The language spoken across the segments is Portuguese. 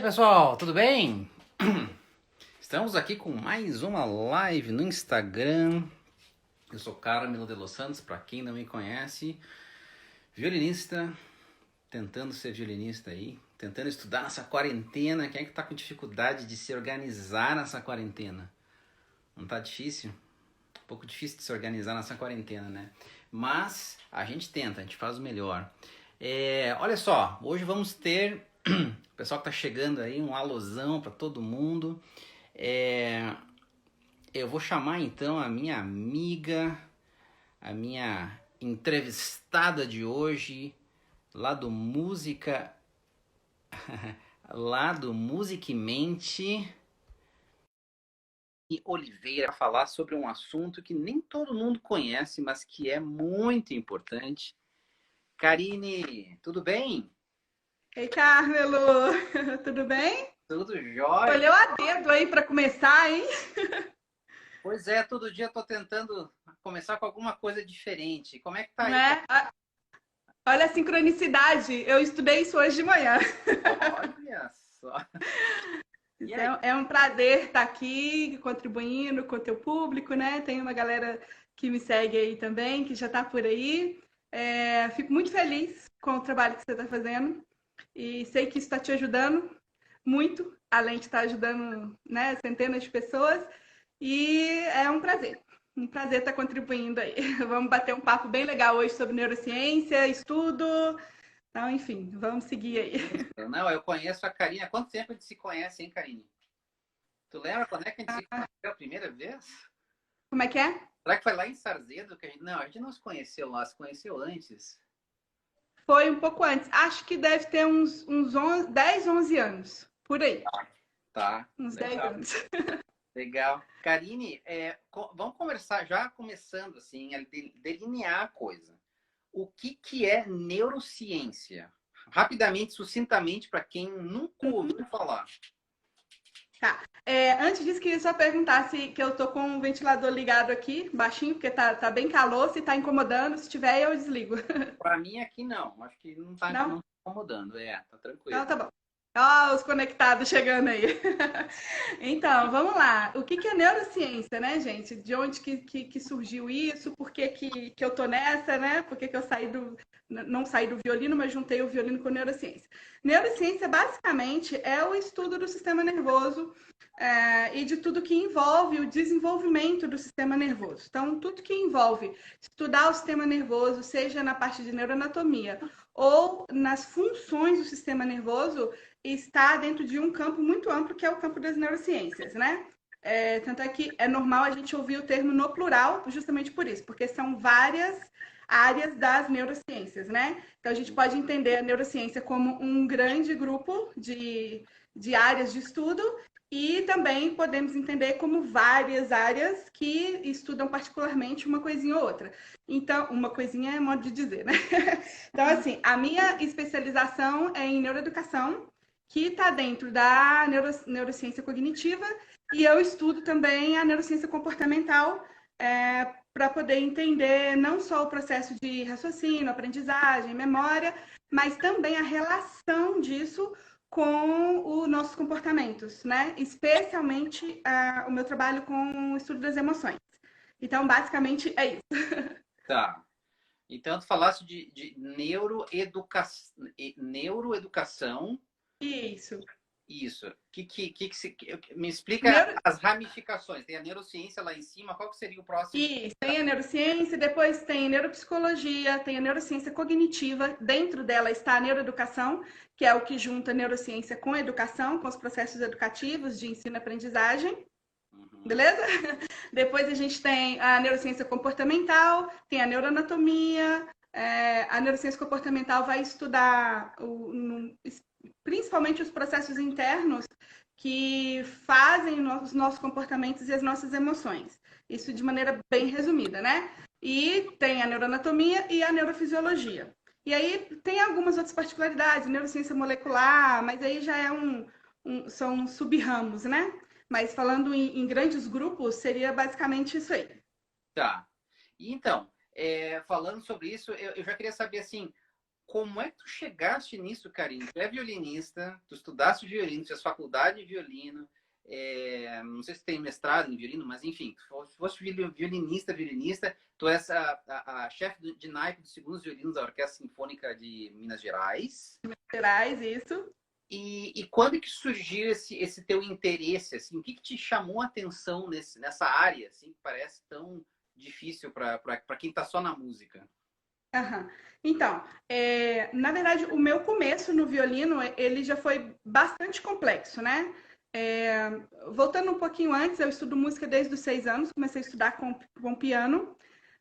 Pessoal, tudo bem? Estamos aqui com mais uma live no Instagram. Eu sou Carmelo de Los Santos, para quem não me conhece, violinista, tentando ser violinista aí, tentando estudar nessa quarentena. Quem é que tá com dificuldade de se organizar nessa quarentena? Não tá difícil? Um pouco difícil de se organizar nessa quarentena, né? Mas a gente tenta, a gente faz o melhor. Olha só, hoje vamos ter o pessoal que tá chegando aí, um alôzão para todo mundo. Eu vou chamar então a minha amiga, a minha entrevistada de hoje, lá do Música, lá do Musiquemente, e Oliveira, para falar sobre um assunto que nem todo mundo conhece, mas que é muito importante. Karine, tudo bem? Ei, Carmelo, tudo bem? Tudo jóia? Olhou a dedo aí para começar, hein? Pois é, todo dia eu tô tentando começar com alguma coisa diferente. Como é que tá Não aí? é? Olha a sincronicidade. Eu estudei isso hoje de manhã. Olha só. E Isso aí? é um prazer estar aqui contribuindo com o teu público, né? Tem uma galera que me segue aí também, que já está por aí. Fico muito feliz com o trabalho que você está fazendo e sei que isso está te ajudando muito, além de estar ajudando, né, centenas de pessoas. E é um prazer estar contribuindo aí. Vamos bater um papo bem legal hoje sobre neurociência, estudo. Então, enfim, vamos seguir aí. Isso. Não, eu conheço a Karine. Há quanto tempo a gente se conhece, hein, Karine? Tu lembra quando é que a gente se conheceu a primeira vez? Como é que é? Será que foi lá em Sarzedo que a gente... Não, a gente não se conheceu lá, se conheceu antes. Foi um pouco antes. Acho que deve ter uns 11, 10, 11 anos. Por aí. Tá, Uns 10 legal, anos. legal. Karine, vamos conversar já começando assim, a delinear a coisa. O que é neurociência? Rapidamente, sucintamente, para quem nunca ouviu falar. Tá. Antes disso, queria só perguntar se que eu tô com o ventilador ligado aqui, baixinho, porque tá bem calor, se tá incomodando. Se tiver, eu desligo. Para mim aqui não, acho que não tá, Não? não tá incomodando, tá Então, tranquilo. tá bom. Ó, os conectados chegando aí. Então, vamos lá. O que é neurociência, né, gente? De onde que surgiu isso? Por que eu tô nessa, né? Por que eu não saí do violino, mas juntei o violino com neurociência? Neurociência, basicamente, é o estudo do sistema nervoso e de tudo que envolve o desenvolvimento do sistema nervoso. Então, tudo que envolve estudar o sistema nervoso, seja na parte de neuroanatomia ou nas funções do sistema nervoso, está dentro de um campo muito amplo, que é o campo das neurociências, né? Tanto é que é normal a gente ouvir o termo no plural, justamente por isso, porque são várias áreas das neurociências, né? Então a gente pode entender a neurociência como um grande grupo de áreas de estudo e também podemos entender como várias áreas que estudam particularmente uma coisinha ou outra. Então, uma coisinha é modo de dizer, né? Então, assim, a minha especialização é em neuroeducação, que está dentro da neurociência cognitiva, e eu estudo também a neurociência comportamental para poder entender não só o processo de raciocínio, aprendizagem, memória, mas também a relação disso com os nossos comportamentos, né? Especialmente o meu trabalho com o estudo das emoções. Então, basicamente, é isso. Tá. Então, tu falaste de neuroeducação. Isso. Isso. Me explica Neuro... as ramificações. Tem a neurociência lá em cima. Qual que seria o próximo? Isso, tem a neurociência, depois tem a neuropsicologia, tem a neurociência cognitiva, dentro dela está a neuroeducação, que é o que junta a neurociência com a educação, com os processos educativos de ensino e aprendizagem, Uhum. beleza? Depois a gente tem a neurociência comportamental, tem a neuroanatomia, a neurociência comportamental vai estudar principalmente os processos internos que fazem os nossos comportamentos e as nossas emoções. Isso de maneira bem resumida, né? E tem a neuroanatomia e a neurofisiologia. E aí tem algumas outras particularidades, neurociência molecular, mas aí já são sub-ramos, né? Mas falando em grandes grupos, seria basicamente isso aí. Tá. E então, falando sobre isso, eu já queria saber assim, como é que tu chegaste nisso, Karine? Tu é violinista, tu estudaste violino, tu fez faculdade de violino, não sei se tem mestrado em violino, mas enfim, tu foste violinista, tu és a chefe de naipe dos segundos violinos da Orquestra Sinfônica de Minas Gerais. Gerais, isso. E quando que surgiu esse teu interesse, assim, o que te chamou a atenção nessa área, assim, que parece tão difícil para quem está só na música? Aham. Então, na verdade, o meu começo no violino, ele já foi bastante complexo, né? É, voltando um pouquinho antes, eu estudo música desde os 6 anos, comecei a estudar com piano,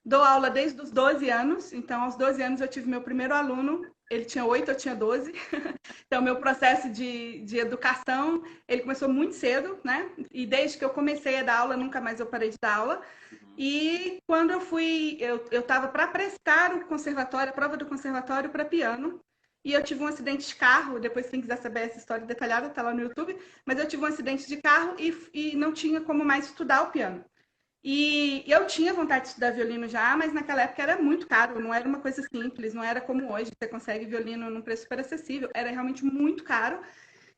dou aula desde os 12 anos, então aos 12 anos eu tive meu primeiro aluno, ele tinha 8, eu tinha 12. Então, meu processo de educação, ele começou muito cedo, né? E desde que eu comecei a dar aula, nunca mais eu parei de dar aula. E quando eu estava para prestar o conservatório, a prova do conservatório para piano, e eu tive um acidente de carro. Depois, quem quiser saber essa história detalhada, está lá no YouTube. Mas eu tive um acidente de carro e não tinha como mais estudar o piano. E eu tinha vontade de estudar violino já, mas naquela época era muito caro, não era uma coisa simples, não era como hoje, você consegue violino num preço super acessível, era realmente muito caro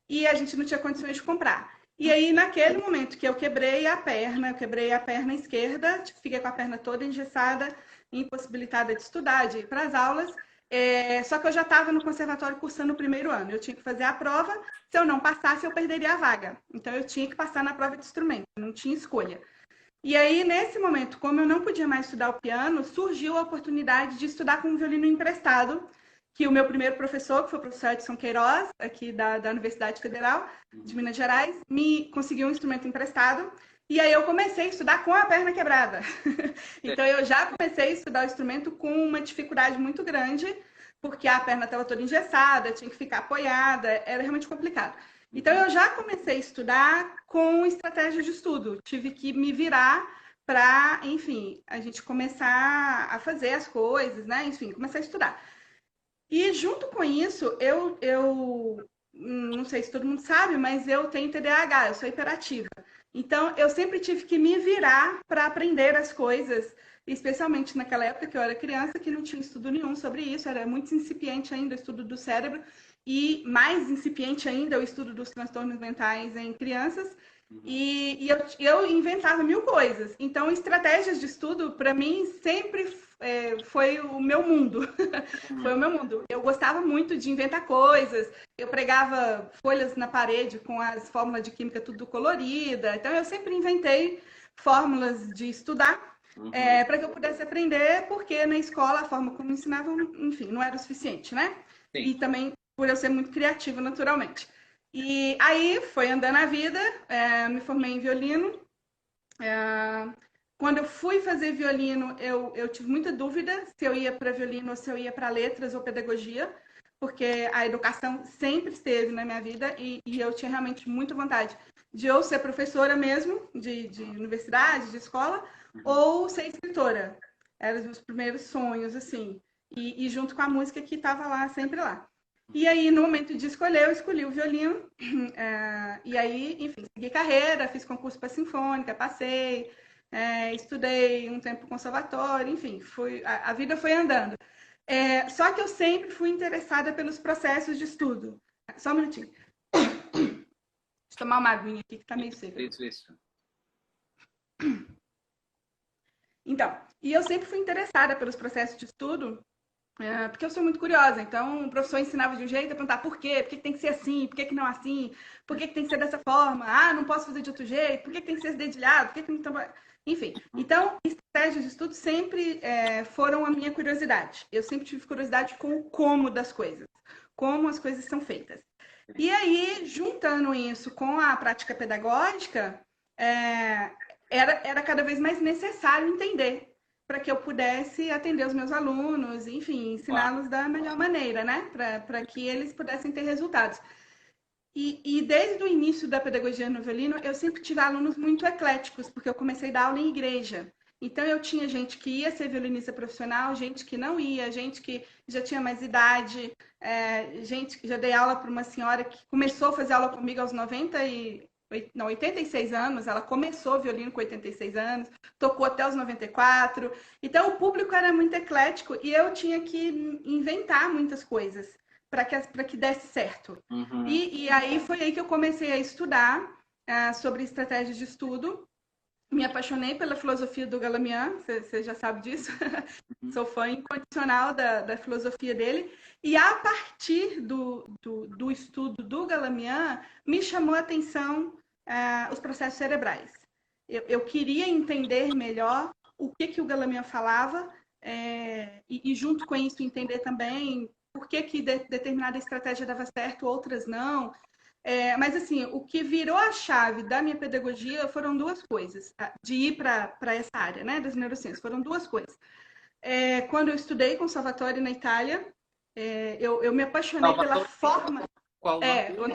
e a gente não tinha condições de comprar. E aí, naquele momento que eu quebrei a perna esquerda, fiquei com a perna toda engessada, impossibilitada de estudar, de ir para as aulas. Só que eu já estava no conservatório cursando o primeiro ano. Eu tinha que fazer a prova, se eu não passasse, eu perderia a vaga. Então, eu tinha que passar na prova de instrumento, não tinha escolha. E aí, nesse momento, como eu não podia mais estudar o piano, surgiu a oportunidade de estudar com um violino emprestado, que o meu primeiro professor, que foi o professor Edson Queiroz, aqui da Universidade Federal de Minas Gerais, me conseguiu um instrumento emprestado. E aí eu comecei a estudar com a perna quebrada. Então eu já comecei a estudar o instrumento com uma dificuldade muito grande, porque a perna estava toda engessada, tinha que ficar apoiada, era realmente complicado. Então eu já comecei a estudar com estratégias de estudo. Tive que me virar para, enfim, a gente começar a fazer as coisas, né? Enfim, começar a estudar. E junto com isso, eu não sei se todo mundo sabe, mas eu tenho TDAH, eu sou hiperativa. Então, eu sempre tive que me virar para aprender as coisas, especialmente naquela época que eu era criança, que não tinha estudo nenhum sobre isso, era muito incipiente ainda o estudo do cérebro, e mais incipiente ainda o estudo dos transtornos mentais em crianças. E eu inventava mil coisas. Então, estratégias de estudo, para mim, sempre foi o meu mundo. Foi o meu mundo. Eu gostava muito de inventar coisas. Eu pregava folhas na parede com as fórmulas de química tudo colorida. Então, eu sempre inventei fórmulas de estudar para que eu pudesse aprender, porque na escola a forma como ensinavam, enfim, não era o suficiente, né? Sim. E também por eu ser muito criativa naturalmente. E aí foi andando a vida, me formei em violino. Quando eu fui fazer violino, eu tive muita dúvida se eu ia para violino ou se eu ia para letras ou pedagogia, porque a educação sempre esteve na minha vida e eu tinha realmente muita vontade de ou ser professora mesmo, de universidade, de escola, ou ser escritora. Eram os meus primeiros sonhos, assim. E junto com a música que estava lá, sempre lá. E aí, no momento de escolher, eu escolhi o violino. E aí, enfim, segui carreira, fiz concurso para sinfônica, passei, estudei um tempo conservatório, enfim, a vida foi andando. Só que eu sempre fui interessada pelos processos de estudo. Só um minutinho. Deixa eu tomar uma aguinha aqui que está meio seca. Isso. Então, e eu sempre fui interessada pelos processos de estudo, porque eu sou muito curiosa. Então, o professor ensinava de um jeito, eu perguntava por quê? Por que tem que ser assim? Por que não assim? Por que tem que ser dessa forma? Ah, não posso fazer de outro jeito? Por que tem que ser dedilhado? Por que tem que... Enfim, então, estratégias de estudo sempre foram a minha curiosidade. Eu sempre tive curiosidade com o como das coisas, como as coisas são feitas. E aí, juntando isso com a prática pedagógica, era cada vez mais necessário entender para que eu pudesse atender os meus alunos, enfim, ensiná-los da melhor maneira, né? Para que eles pudessem ter resultados. E desde o início da pedagogia no violino, eu sempre tive alunos muito ecléticos, porque eu comecei a dar aula em igreja. Então, eu tinha gente que ia ser violinista profissional, gente que não ia, gente que já tinha mais idade, gente que já dei aula para uma senhora que começou a fazer aula comigo aos 90 e não, 86 anos, ela começou violino com 86 anos, tocou até os 94. Então, o público era muito eclético e eu tinha que inventar muitas coisas para que desse certo. Uhum. E aí foi aí que eu comecei a estudar sobre estratégias de estudo. Me apaixonei pela filosofia do Galamian, você já sabe disso. Sou fã incondicional da filosofia dele. E a partir do estudo do Galamian, me chamou a atenção os processos cerebrais. Eu queria entender melhor o que o Galamian falava e, junto com isso, entender também por que determinada estratégia dava certo, outras não. Mas, assim, o que virou a chave da minha pedagogia foram duas coisas, de ir para essa área, né, das neurociências. Foram duas coisas. Quando eu estudei com Salvatore na Itália, eu me apaixonei pela forma... Qual o nome?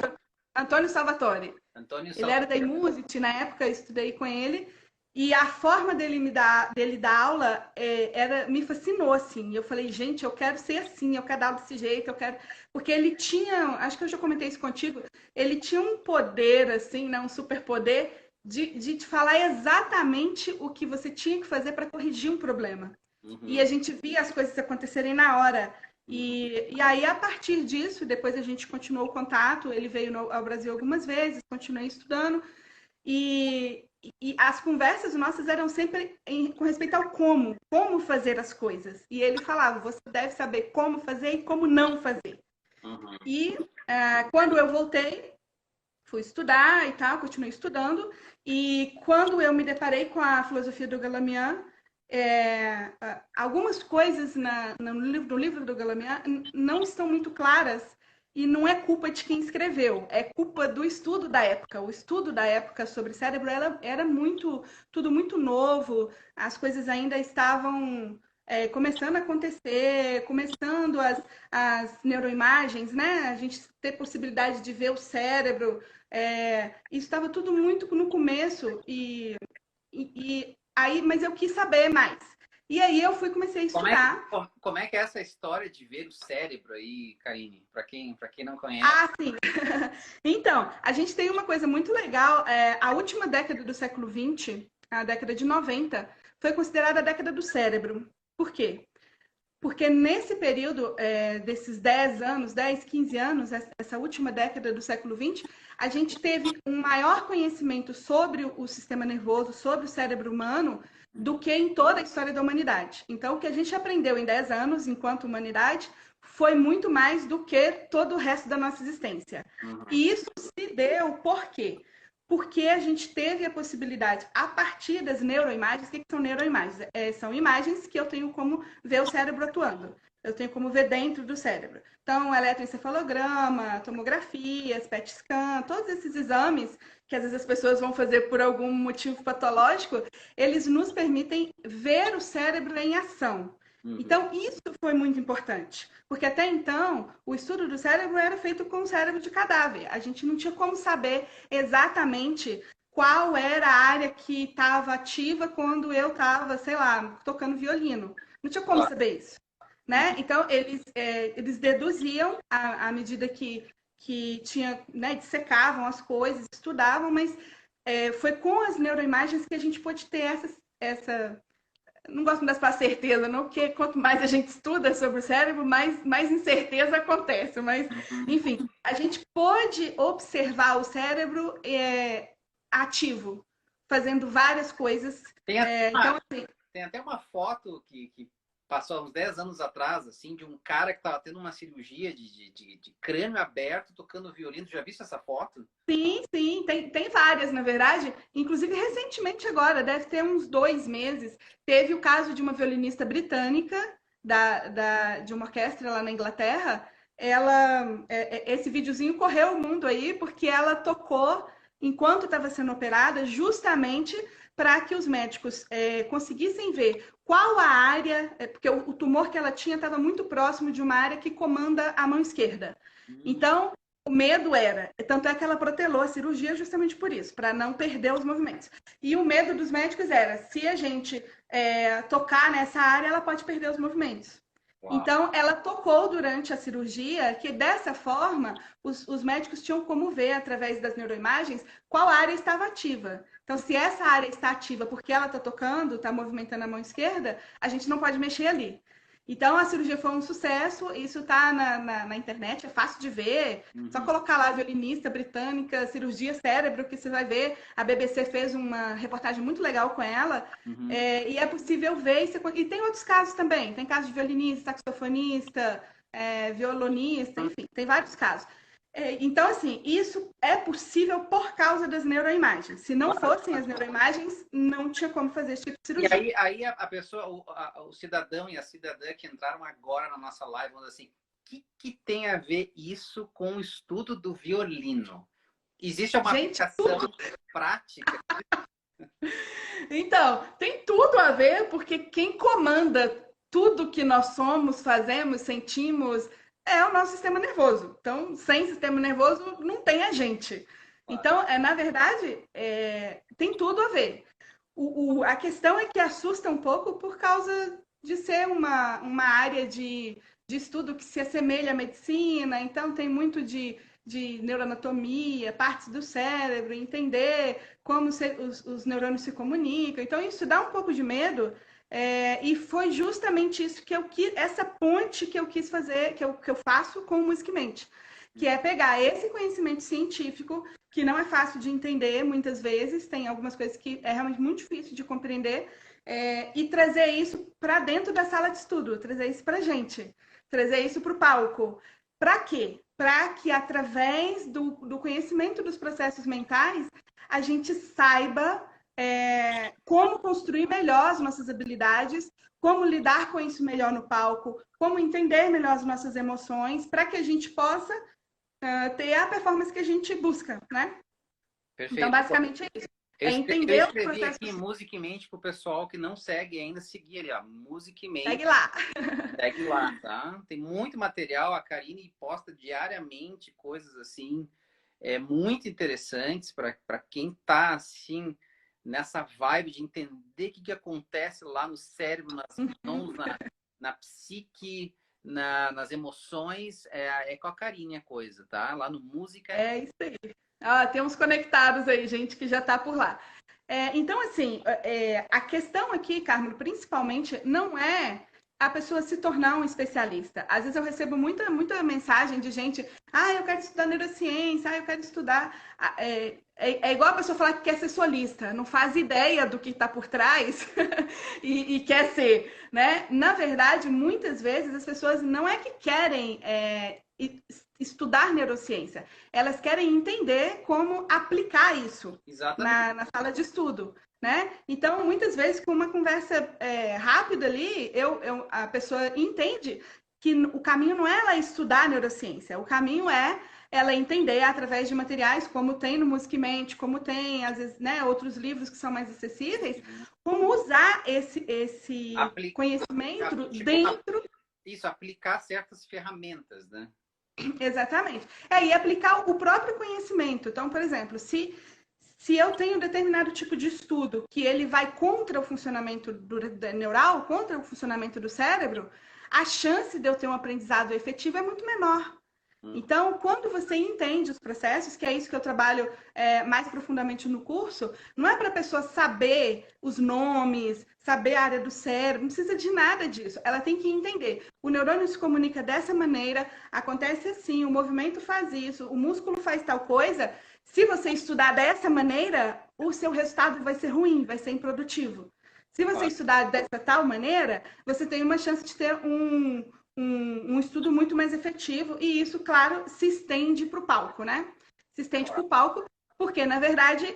Antônio Salvatore. Antônio Ele era da Salvatore. Imusity, na época eu estudei com ele. E a forma dele dar aula me fascinou, assim. Eu falei, gente, eu quero ser assim, eu quero dar aula desse jeito, eu quero... Porque ele tinha, acho que eu já comentei isso contigo, ele tinha um poder, assim, né, um superpoder de te falar exatamente o que você tinha que fazer para corrigir um problema. Uhum. E a gente via as coisas acontecerem na hora. E aí, a partir disso, depois a gente continuou o contato, ele veio ao Brasil algumas vezes, continuei estudando. E as conversas nossas eram sempre com respeito ao como fazer as coisas. E ele falava, você deve saber como fazer e como não fazer. Uhum. E quando eu voltei, fui estudar e tal, continuei estudando. E quando eu me deparei com a filosofia do Galamian, algumas coisas no livro do Galamian não estão muito claras. E não é culpa de quem escreveu, é culpa do estudo da época. O estudo da época sobre cérebro era tudo muito novo, as coisas ainda estavam começando a acontecer, começando as neuroimagens, né? A gente ter possibilidade de ver o cérebro. Isso estava tudo muito no começo, aí, mas eu quis saber mais. E aí comecei a estudar. Como é que é essa história de ver o cérebro aí, Karine? Para quem não conhece. Ah, sim. Então, a gente tem uma coisa muito legal. A última década do século XX, a década de 90, foi considerada a década do cérebro. Por quê? Porque nesse período, desses 10 anos, 10, 15 anos, essa última década do século XX, a gente teve um maior conhecimento sobre o sistema nervoso, sobre o cérebro humano, do que em toda a história da humanidade. Então, o que a gente aprendeu em 10 anos, enquanto humanidade, foi muito mais do que todo o resto da nossa existência. Uhum. E isso se deu por quê? Porque a gente teve a possibilidade, a partir das neuroimagens. O que são neuroimagens? São imagens que eu tenho como ver o cérebro atuando. Eu tenho como ver dentro do cérebro. Então, eletroencefalograma, tomografias, PET scan, todos esses exames que às vezes as pessoas vão fazer por algum motivo patológico, eles nos permitem ver o cérebro em ação. Uhum. Então, isso foi muito importante, porque até então, o estudo do cérebro era feito com o cérebro de cadáver. A gente não tinha como saber exatamente qual era a área que estava ativa quando eu estava, sei lá, tocando violino. Não tinha como saber isso, né? Então, eles deduziam à medida que tinha, né, dissecavam as coisas, estudavam, mas foi com as neuroimagens que a gente pôde ter essa não gosto muito das certeza, não, porque quanto mais a gente estuda sobre o cérebro, mais incerteza acontece. Mas, enfim, a gente pôde observar o cérebro ativo, fazendo várias coisas. Então, assim, tem até uma foto que passou há uns 10 anos atrás, assim, de um cara que estava tendo uma cirurgia de crânio aberto, tocando violino. Já viu essa foto? Sim, tem várias, na verdade. Inclusive, recentemente agora, deve ter uns 2 meses, teve o caso de uma violinista britânica de uma orquestra lá na Inglaterra. Esse videozinho correu o mundo aí, porque ela tocou enquanto estava sendo operada, justamente para que os médicos conseguissem ver qual a área, porque o tumor que ela tinha estava muito próximo de uma área que comanda a mão esquerda. Então, o medo tanto é que ela protelou a cirurgia justamente por isso, para não perder os movimentos. E o medo dos médicos era, se a gente tocar nessa área, ela pode perder os movimentos. Uau. Então, ela tocou durante a cirurgia que, dessa forma, os médicos tinham como ver, através das neuroimagens, qual área estava ativa. Então, se essa área está ativa porque ela está tocando, está movimentando a mão esquerda, a gente não pode mexer ali. Então, a cirurgia foi um sucesso, isso está na internet, é fácil de ver. Só Uhum, colocar lá violinista britânica, cirurgia cérebro, que você vai ver. A BBC fez uma reportagem muito legal com ela. uhum. E é possível ver. E tem outros casos também. Tem casos de violinista, saxofonista, violonista, enfim, tem vários casos. Então, assim, isso é possível por causa das neuroimagens. Se não Claro. fossem as neuroimagens, não tinha como fazer esse tipo de E cirurgia. aí a pessoa, o cidadão e a cidadã que entraram agora na nossa live vão dizer assim, o que tem a ver isso com o estudo do violino? Existe uma Gente, aplicação prática? então, tem tudo a ver, porque quem comanda tudo que nós somos, fazemos, sentimos, é o nosso sistema nervoso. Então, sem sistema nervoso, não tem a gente. Claro. Então, na verdade, tem tudo a ver. A questão é que assusta um pouco por causa de ser uma área de estudo que se assemelha à medicina, então tem muito de neuroanatomia, partes do cérebro, entender como os neurônios se comunicam. Então, isso dá um pouco de medo, e foi justamente isso que essa ponte que eu quis fazer, que eu faço com o Music Mente, que é pegar esse conhecimento científico que não é fácil de entender muitas vezes, tem algumas coisas que é realmente muito difícil de compreender, e trazer isso para dentro da sala de estudo, trazer isso para a gente, trazer isso para o palco. Para quê? Para que através do conhecimento dos processos mentais, a gente saiba como construir melhor as nossas habilidades, como lidar com isso melhor no palco, como entender melhor as nossas emoções, para que a gente possa ter a performance que a gente busca, né? Então, Perfeito. basicamente é isso. Eu É eu entender os escrevi aqui processos. Musicmente para o pessoal que não segue ainda, seguir ali, ó, Segue Musicmente, lá. segue lá, tá? Tem muito material, a Karine posta diariamente coisas assim, muito interessantes para quem tá assim nessa vibe de entender o que acontece lá no cérebro, nas mãos, na psique, nas emoções, é com a Karine a coisa, tá? Lá no Música. É isso aí. Ah, tem uns conectados aí, gente que já está por lá. Então, assim, a questão aqui, Carmo, principalmente, não é a pessoa se tornar um especialista. Às vezes eu recebo muita mensagem de gente, eu quero estudar neurociência, eu quero estudar. É igual a pessoa falar que quer ser solista, não faz ideia do que está por trás e quer ser, né? Na verdade, muitas vezes as pessoas não é que querem estudar neurociência, elas querem entender como aplicar isso Exatamente. na sala de estudo, né? Então, muitas vezes, com uma conversa rápida ali, a pessoa entende que o caminho não é ela estudar neurociência, o caminho é ela entender através de materiais como tem no Musicmente, como tem, às vezes, né, outros livros que são mais acessíveis, como usar esse conhecimento Tipo, dentro. isso, aplicar certas ferramentas, né? Exatamente. E aplicar o próprio conhecimento. Então, por exemplo, se eu tenho um determinado tipo de estudo que ele vai contra o funcionamento neural, contra o funcionamento do cérebro, a chance de eu ter um aprendizado efetivo é muito menor. Hum. Então, quando você entende os processos, que é isso que eu trabalho mais profundamente no curso, não é para a pessoa saber os nomes, saber a área do cérebro, não precisa de nada disso. Ela tem que entender. O neurônio se comunica dessa maneira, acontece assim, o movimento faz isso, o músculo faz tal coisa. Se você estudar dessa maneira, o seu resultado vai ser ruim, vai ser improdutivo. Se você Claro. estudar dessa tal maneira, você tem uma chance de ter um estudo muito mais efetivo, e isso, claro, se estende para o palco, né? Se estende para o palco, porque, na verdade,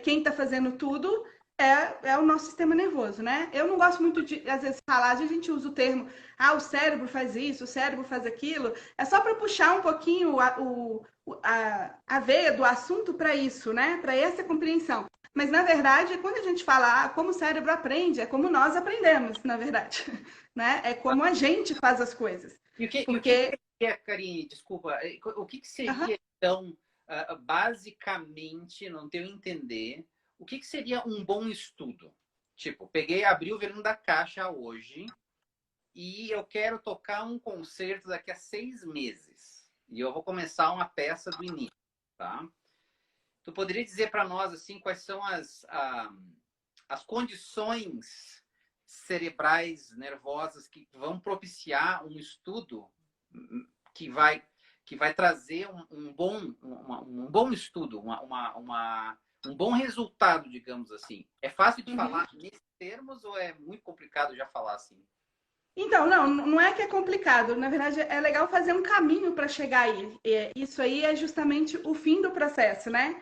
quem está fazendo tudo é o nosso sistema nervoso, né? Eu não gosto muito de, às vezes, falar, a gente usa o termo, o cérebro faz isso, o cérebro faz aquilo, é só para puxar um pouquinho a veia do assunto para isso, né? Para essa compreensão. Mas, na verdade, quando a gente fala como o cérebro aprende, é como nós aprendemos, na verdade. Né? É como a gente faz as coisas. E o que Porque. seria, Karine, desculpa, o que Aham. seria, então, basicamente, no teu entender, o que seria um bom estudo? Tipo, peguei, abri o verão da caixa hoje e eu quero tocar um concerto daqui a 6 meses. E eu vou começar uma peça do início, tá? Tu poderia dizer para nós, assim, quais são as condições cerebrais, nervosas que vão propiciar um estudo que vai trazer um bom estudo, um bom resultado, digamos assim. É fácil de falar nesses termos ou é muito complicado já falar assim? Então, não é que é complicado. Na verdade, é legal fazer um caminho para chegar aí. Isso aí é justamente o fim do processo, né?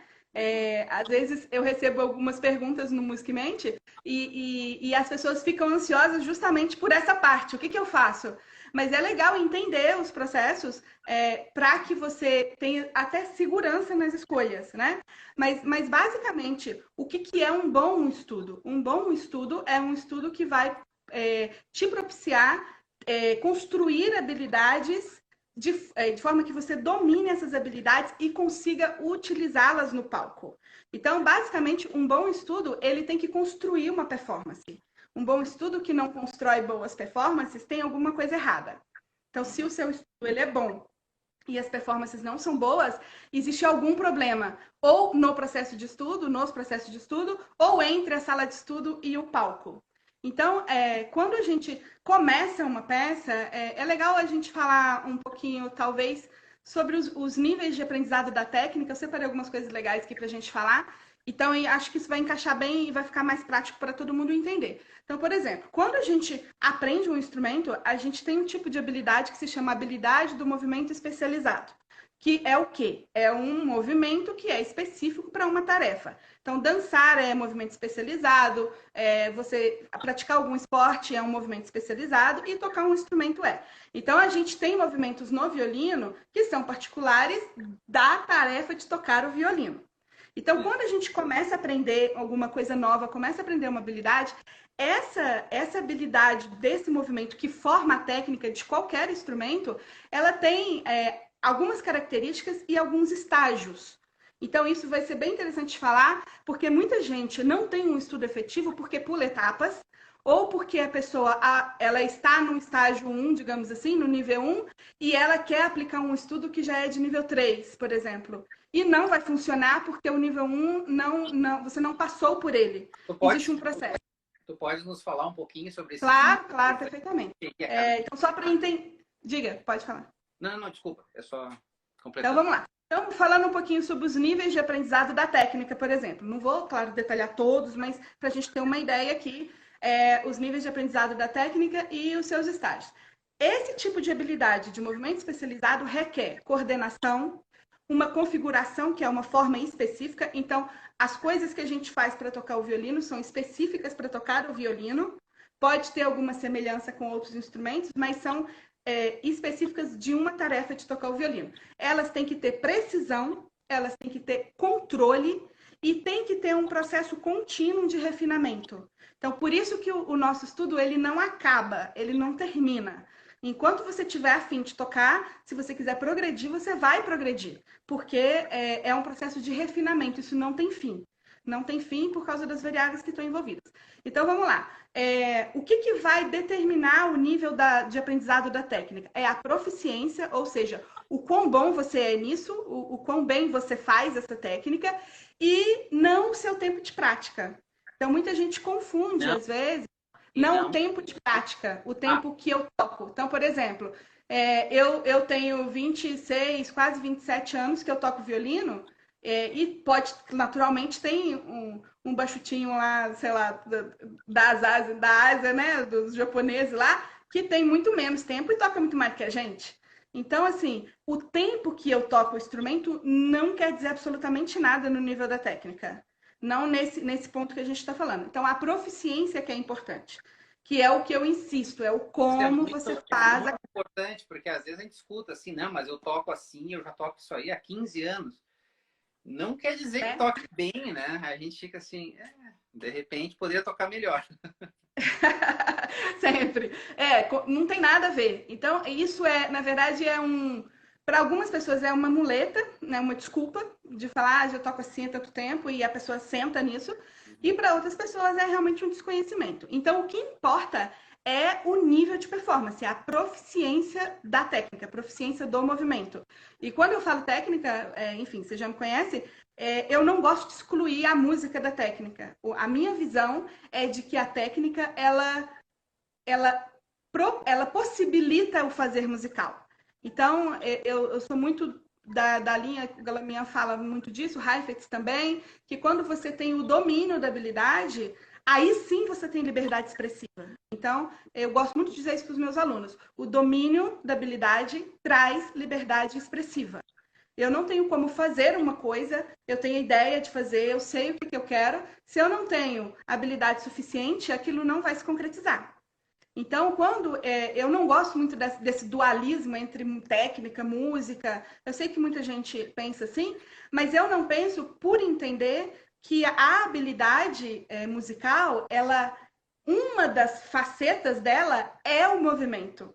Às vezes eu recebo algumas perguntas no Musicmente e as pessoas ficam ansiosas justamente por essa parte. O que eu faço? Mas é legal entender os processos para que você tenha até segurança nas escolhas, né? Mas basicamente, o que é um bom estudo? Um bom estudo é um estudo que vai te propiciar construir habilidades de forma que você domine essas habilidades e consiga utilizá-las no palco. Então, basicamente, um bom estudo, ele tem que construir uma performance. Um bom estudo que não constrói boas performances tem alguma coisa errada. Então, se o seu estudo ele é bom e as performances não são boas, existe algum problema. Ou no processo de estudo, nos processos de estudo, ou entre a sala de estudo e o palco. Então, quando a gente começa uma peça, é legal a gente falar um pouquinho, talvez, sobre os níveis de aprendizado da técnica. Eu separei algumas coisas legais aqui para a gente falar. Então, eu acho que isso vai encaixar bem e vai ficar mais prático para todo mundo entender. Então, por exemplo, quando a gente aprende um instrumento, a gente tem um tipo de habilidade que se chama habilidade do movimento especializado. Que é o quê? É um movimento que é específico para uma tarefa. Então, dançar é movimento especializado, você praticar algum esporte é um movimento especializado e tocar um instrumento é. Então, a gente tem movimentos no violino que são particulares da tarefa de tocar o violino. Então, quando a gente começa a aprender alguma coisa nova, começa a aprender uma habilidade, essa habilidade desse movimento que forma a técnica de qualquer instrumento, ela tem algumas características e alguns estágios. Então, isso vai ser bem interessante de falar, porque muita gente não tem um estudo efetivo porque pula etapas, ou porque a pessoa ela está no estágio 1, digamos assim, no nível 1, e ela quer aplicar um estudo que já é de nível 3, por exemplo. E não vai funcionar porque o nível 1 você não passou por ele. Existe um processo. Tu pode nos falar um pouquinho sobre esse nível? Claro, perfeitamente. Então, só para entender. Diga, pode falar. Não, desculpa. É só completando. Então, vamos lá. Então, falando um pouquinho sobre os níveis de aprendizado da técnica, por exemplo. Não vou, claro, detalhar todos, mas para a gente ter uma ideia aqui, os níveis de aprendizado da técnica e os seus estágios. Esse tipo de habilidade de movimento especializado requer coordenação, uma configuração, que é uma forma específica. Então, as coisas que a gente faz para tocar o violino são específicas para tocar o violino. Pode ter alguma semelhança com outros instrumentos, mas são específicas de uma tarefa de tocar o violino. Elas têm que ter precisão, elas têm que ter controle e tem que ter um processo contínuo de refinamento. Então, por isso que o nosso estudo ele não acaba, ele não termina. Enquanto você tiver a fim de tocar, se você quiser progredir, você vai progredir, porque é um processo de refinamento, isso não tem fim. Não tem fim por causa das variáveis que estão envolvidas. Então, vamos lá. O que vai determinar o nível de aprendizado da técnica? É a proficiência, ou seja, o quão bom você é nisso, o quão bem você faz essa técnica, e não o seu tempo de prática. Então, muita gente confunde, às vezes, não o tempo de prática, o tempo que eu toco. Então, por exemplo, eu tenho 26, quase 27 anos que eu toco violino, e naturalmente, tem um bachutinho lá, sei lá, da Ásia, né, dos japoneses lá, que tem muito menos tempo e toca muito mais que a gente. Então, assim, o tempo que eu toco o instrumento não quer dizer absolutamente nada no nível da técnica. Não nesse ponto que a gente está falando. Então, a proficiência que é importante, que é o que eu insisto, é o como você faz. É muito importante, porque às vezes a gente escuta assim, não, mas eu toco assim, eu já toco isso aí há 15 anos. Não quer dizer que toque bem, né? A gente fica assim, de repente poderia tocar melhor. Sempre. Não tem nada a ver. Então, isso na verdade, para algumas pessoas é uma muleta, né, uma desculpa de falar, eu toco assim há tanto tempo e a pessoa senta nisso. E para outras pessoas é realmente um desconhecimento. Então, o que importa é o nível de performance, a proficiência da técnica, a proficiência do movimento. E quando eu falo técnica, enfim, você já me conhece, eu não gosto de excluir a música da técnica. A minha visão é de que a técnica, ela, ela possibilita o fazer musical. Então, eu sou muito da linha, a minha fala muito disso, o Heifetz também, que quando você tem o domínio da habilidade, aí sim você tem liberdade expressiva. Então, eu gosto muito de dizer isso para os meus alunos. O domínio da habilidade traz liberdade expressiva. Eu não tenho como fazer uma coisa, eu tenho ideia de fazer, eu sei o que eu quero. Se eu não tenho habilidade suficiente, aquilo não vai se concretizar. Então, quando eu não gosto muito desse dualismo entre técnica, música, eu sei que muita gente pensa assim, mas eu não penso por entender que a habilidade musical, uma das facetas dela é o movimento,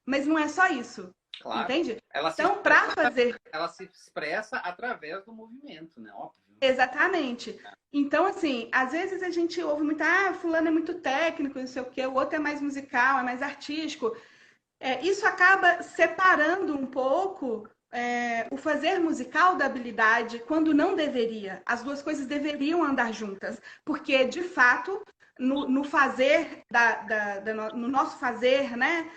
mas não é só isso, Claro. entende? Então, para fazer... Ela se expressa através do movimento, né? Óbvio. Exatamente. Então, assim, às vezes a gente ouve muito, fulano é muito técnico, não sei o quê, o outro é mais musical, é mais artístico. Isso acaba separando um pouco o fazer musical da habilidade quando não deveria. As duas coisas deveriam andar juntas, porque, de fato, no fazer, no nosso fazer, né,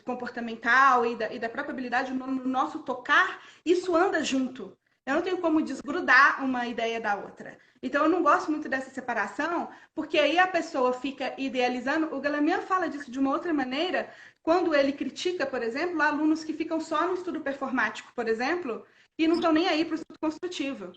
comportamental e da própria habilidade, no nosso tocar, isso anda junto. Eu não tenho como desgrudar uma ideia da outra. Então, eu não gosto muito dessa separação, porque aí a pessoa fica idealizando. O Galamian fala disso de uma outra maneira, quando ele critica, por exemplo, alunos que ficam só no estudo performático, por exemplo, e não estão nem aí para o estudo construtivo.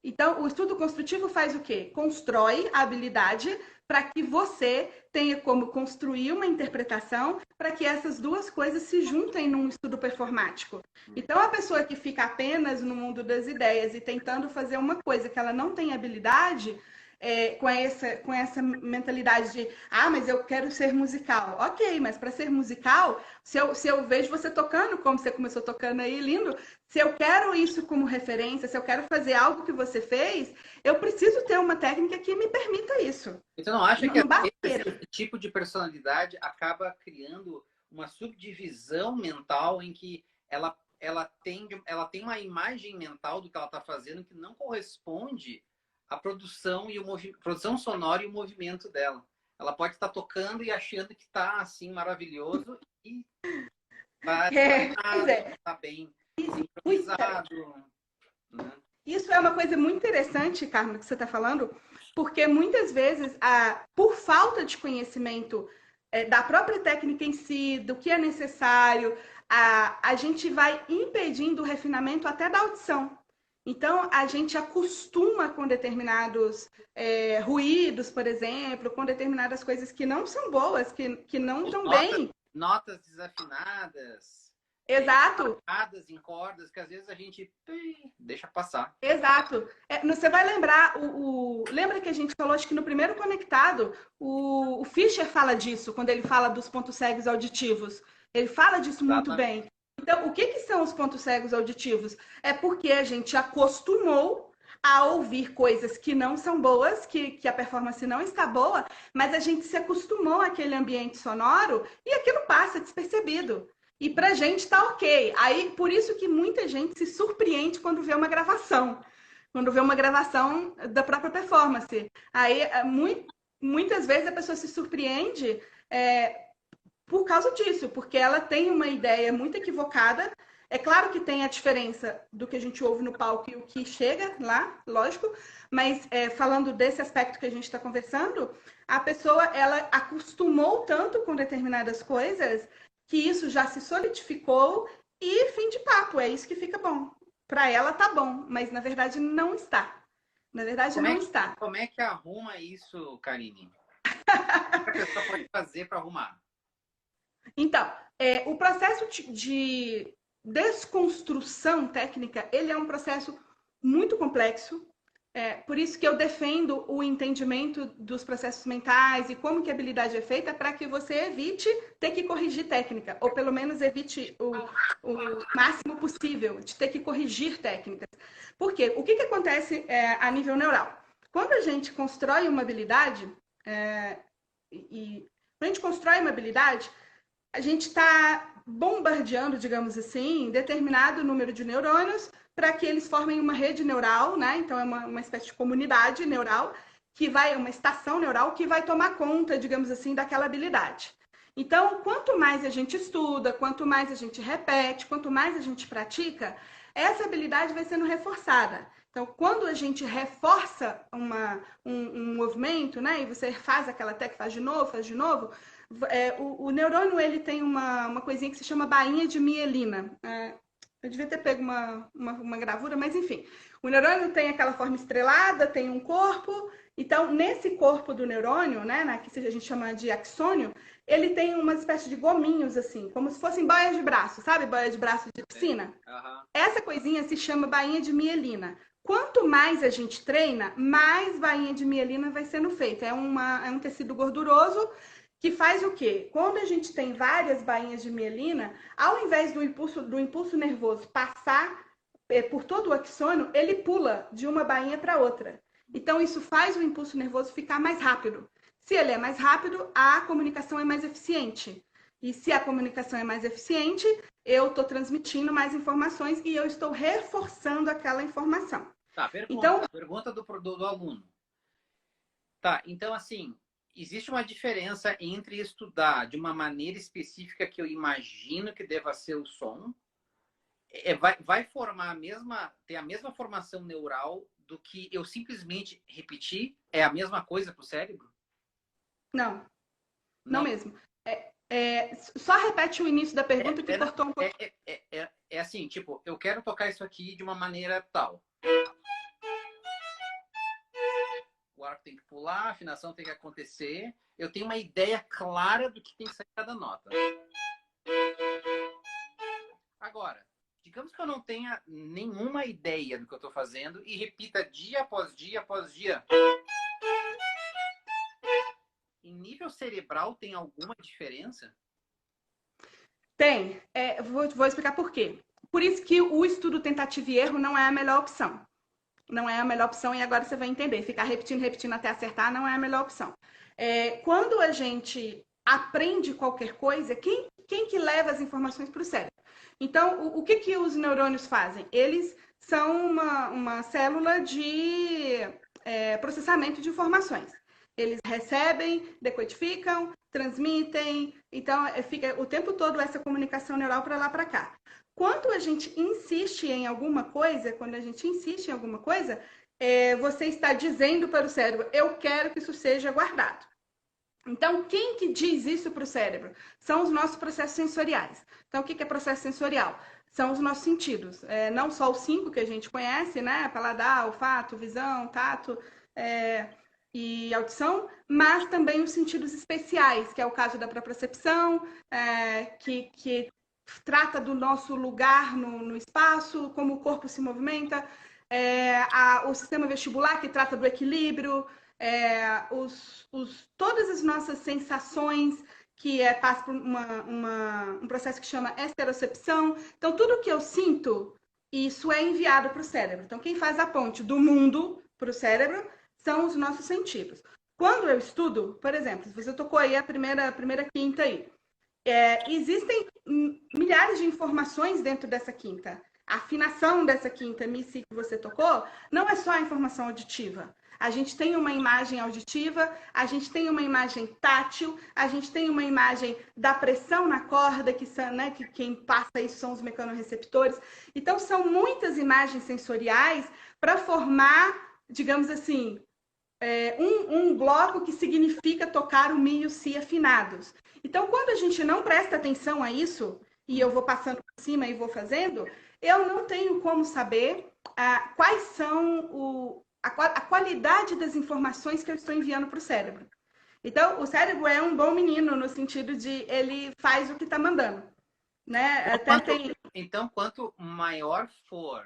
Então, o estudo construtivo faz o quê? Constrói a habilidade para que você tenha como construir uma interpretação para que essas duas coisas se juntem num estudo performático. Então, a pessoa que fica apenas no mundo das ideias e tentando fazer uma coisa que ela não tem habilidade, com essa mentalidade de, mas eu quero ser musical. Ok, mas para ser musical, se eu vejo você tocando, como você começou tocando aí, lindo, se eu quero isso como referência, se eu quero fazer algo que você fez, eu preciso ter uma técnica que me permita isso. Você não acha que esse tipo de personalidade acaba criando uma subdivisão mental em que ela tem uma imagem mental do que ela está fazendo que não corresponde à produção produção sonora e o movimento dela? Ela pode estar tocando e achando que está assim maravilhoso e tá bem improvisado. Né? Isso é uma coisa muito interessante, Carmen, que você está falando, porque muitas vezes, por falta de conhecimento da própria técnica em si, do que é necessário, a gente vai impedindo o refinamento até da audição. Então, a gente acostuma com determinados ruídos, por exemplo, com determinadas coisas que não são boas, que não estão bem. Notas desafinadas. Exato. Em cordas que às vezes a gente deixa passar. Exato. Você vai lembrar, lembra que a gente falou, acho que no primeiro conectado, o Fischer fala disso, quando ele fala dos pontos cegos auditivos. Ele fala disso muito bem. Então, o que são os pontos cegos auditivos? É porque a gente acostumou a ouvir coisas que não são boas, que a performance não está boa, mas a gente se acostumou àquele ambiente sonoro e aquilo passa despercebido. E pra gente tá ok. Aí, por isso que muita gente se surpreende quando vê uma gravação. Quando vê uma gravação da própria performance. Aí, muitas vezes a pessoa se surpreende por causa disso, porque ela tem uma ideia muito equivocada. É claro que tem a diferença do que a gente ouve no palco e o que chega lá, lógico, mas falando desse aspecto que a gente está conversando, a pessoa, ela acostumou tanto com determinadas coisas que isso já se solidificou e fim de papo, é isso que fica bom. Para ela tá bom, mas na verdade não está. Na verdade não está. Como é que arruma isso, Karine? O que a pessoa pode fazer para arrumar? Então, o processo de desconstrução técnica, ele é um processo muito complexo. Por isso que eu defendo o entendimento dos processos mentais e como que a habilidade é feita para que você evite ter que corrigir técnica, ou pelo menos evite o máximo possível de ter que corrigir técnicas. Por quê? O que acontece a nível neural? Quando a gente constrói uma habilidade, Quando a gente constrói uma habilidade, a gente está bombardeando, digamos assim, determinado número de neurônios para que eles formem uma rede neural, né? Então, é uma espécie de comunidade neural, uma estação neural que vai tomar conta, digamos assim, daquela habilidade. Então, quanto mais a gente estuda, quanto mais a gente repete, quanto mais a gente pratica, essa habilidade vai sendo reforçada. Então, quando a gente reforça um movimento, né, e você faz aquela técnica, faz de novo, o neurônio ele tem uma coisinha que se chama bainha de mielina. Eu devia ter pego uma gravura, mas enfim. O neurônio tem aquela forma estrelada, tem um corpo. Então, nesse corpo do neurônio, né, que a gente chama de axônio, ele tem uma espécie de gominhos, assim, como se fossem boias de braço, sabe? Boia de braço de piscina. Uhum. Essa coisinha se chama bainha de mielina. Quanto mais a gente treina, mais bainha de mielina vai sendo feita. É um tecido gorduroso que faz o quê? Quando a gente tem várias bainhas de mielina, ao invés do impulso nervoso passar por todo o axônio, ele pula de uma bainha para outra. Então, isso faz o impulso nervoso ficar mais rápido. Se ele é mais rápido, a comunicação é mais eficiente. E se a comunicação é mais eficiente, eu estou transmitindo mais informações e eu estou reforçando aquela informação. Tá, pergunta do aluno. Tá, então assim, existe uma diferença entre estudar de uma maneira específica que eu imagino que deva ser o som, vai formar ter a mesma formação neural do que eu simplesmente repetir? É a mesma coisa para o cérebro? Não, não mesmo. Só repete o início da pergunta que cortou um pouco. É assim, tipo, eu quero tocar isso aqui de uma maneira tal. O arco tem que pular, a afinação tem que acontecer. Eu tenho uma ideia clara do que tem que sair cada nota. Agora, digamos que eu não tenha nenhuma ideia do que eu estou fazendo e repita dia após dia após dia. Em nível cerebral, tem alguma diferença? Tem. Vou explicar por quê. Por isso que o estudo tentativa e erro não é a melhor opção. Não é a melhor opção e agora você vai entender. Ficar repetindo até acertar não é a melhor opção. Quando a gente aprende qualquer coisa, quem que leva as informações para o cérebro? Então, o que os neurônios fazem? Eles são uma célula de processamento de informações. Eles recebem, decodificam, transmitem, então fica o tempo todo essa comunicação neural para lá para cá. Quando a gente insiste em alguma coisa, você está dizendo para o cérebro, eu quero que isso seja guardado. Então, quem que diz isso para o cérebro? São os nossos processos sensoriais. Então, o que é processo sensorial? São os nossos sentidos. Não só os 5 que a gente conhece, né? Paladar, olfato, visão, tato e audição, mas também os sentidos especiais, que é o caso da propriocepção, que trata do nosso lugar no espaço, como o corpo se movimenta, o sistema vestibular, que trata do equilíbrio, todas as nossas sensações, que passa por um processo que chama esterocepção. Então, tudo que eu sinto, isso é enviado para o cérebro. Então, quem faz a ponte do mundo para o cérebro são os nossos sentidos. Quando eu estudo, por exemplo, você tocou aí a primeira quinta aí, existem milhares de informações dentro dessa quinta. A afinação dessa quinta Missy que você tocou não é só a informação auditiva. A gente tem uma imagem auditiva, a gente tem uma imagem tátil, a gente tem uma imagem da pressão na corda, que quem passa isso são os mecanorreceptores. Então, são muitas imagens sensoriais para formar, digamos assim, um bloco que significa tocar o mi e o si afinados. Então, quando a gente não presta atenção a isso, e eu vou passando por cima e vou fazendo, eu não tenho como saber quais são a qualidade das informações que eu estou enviando para o cérebro. Então, o cérebro é um bom menino no sentido de ele faz o que está mandando. Né? Então, quanto maior for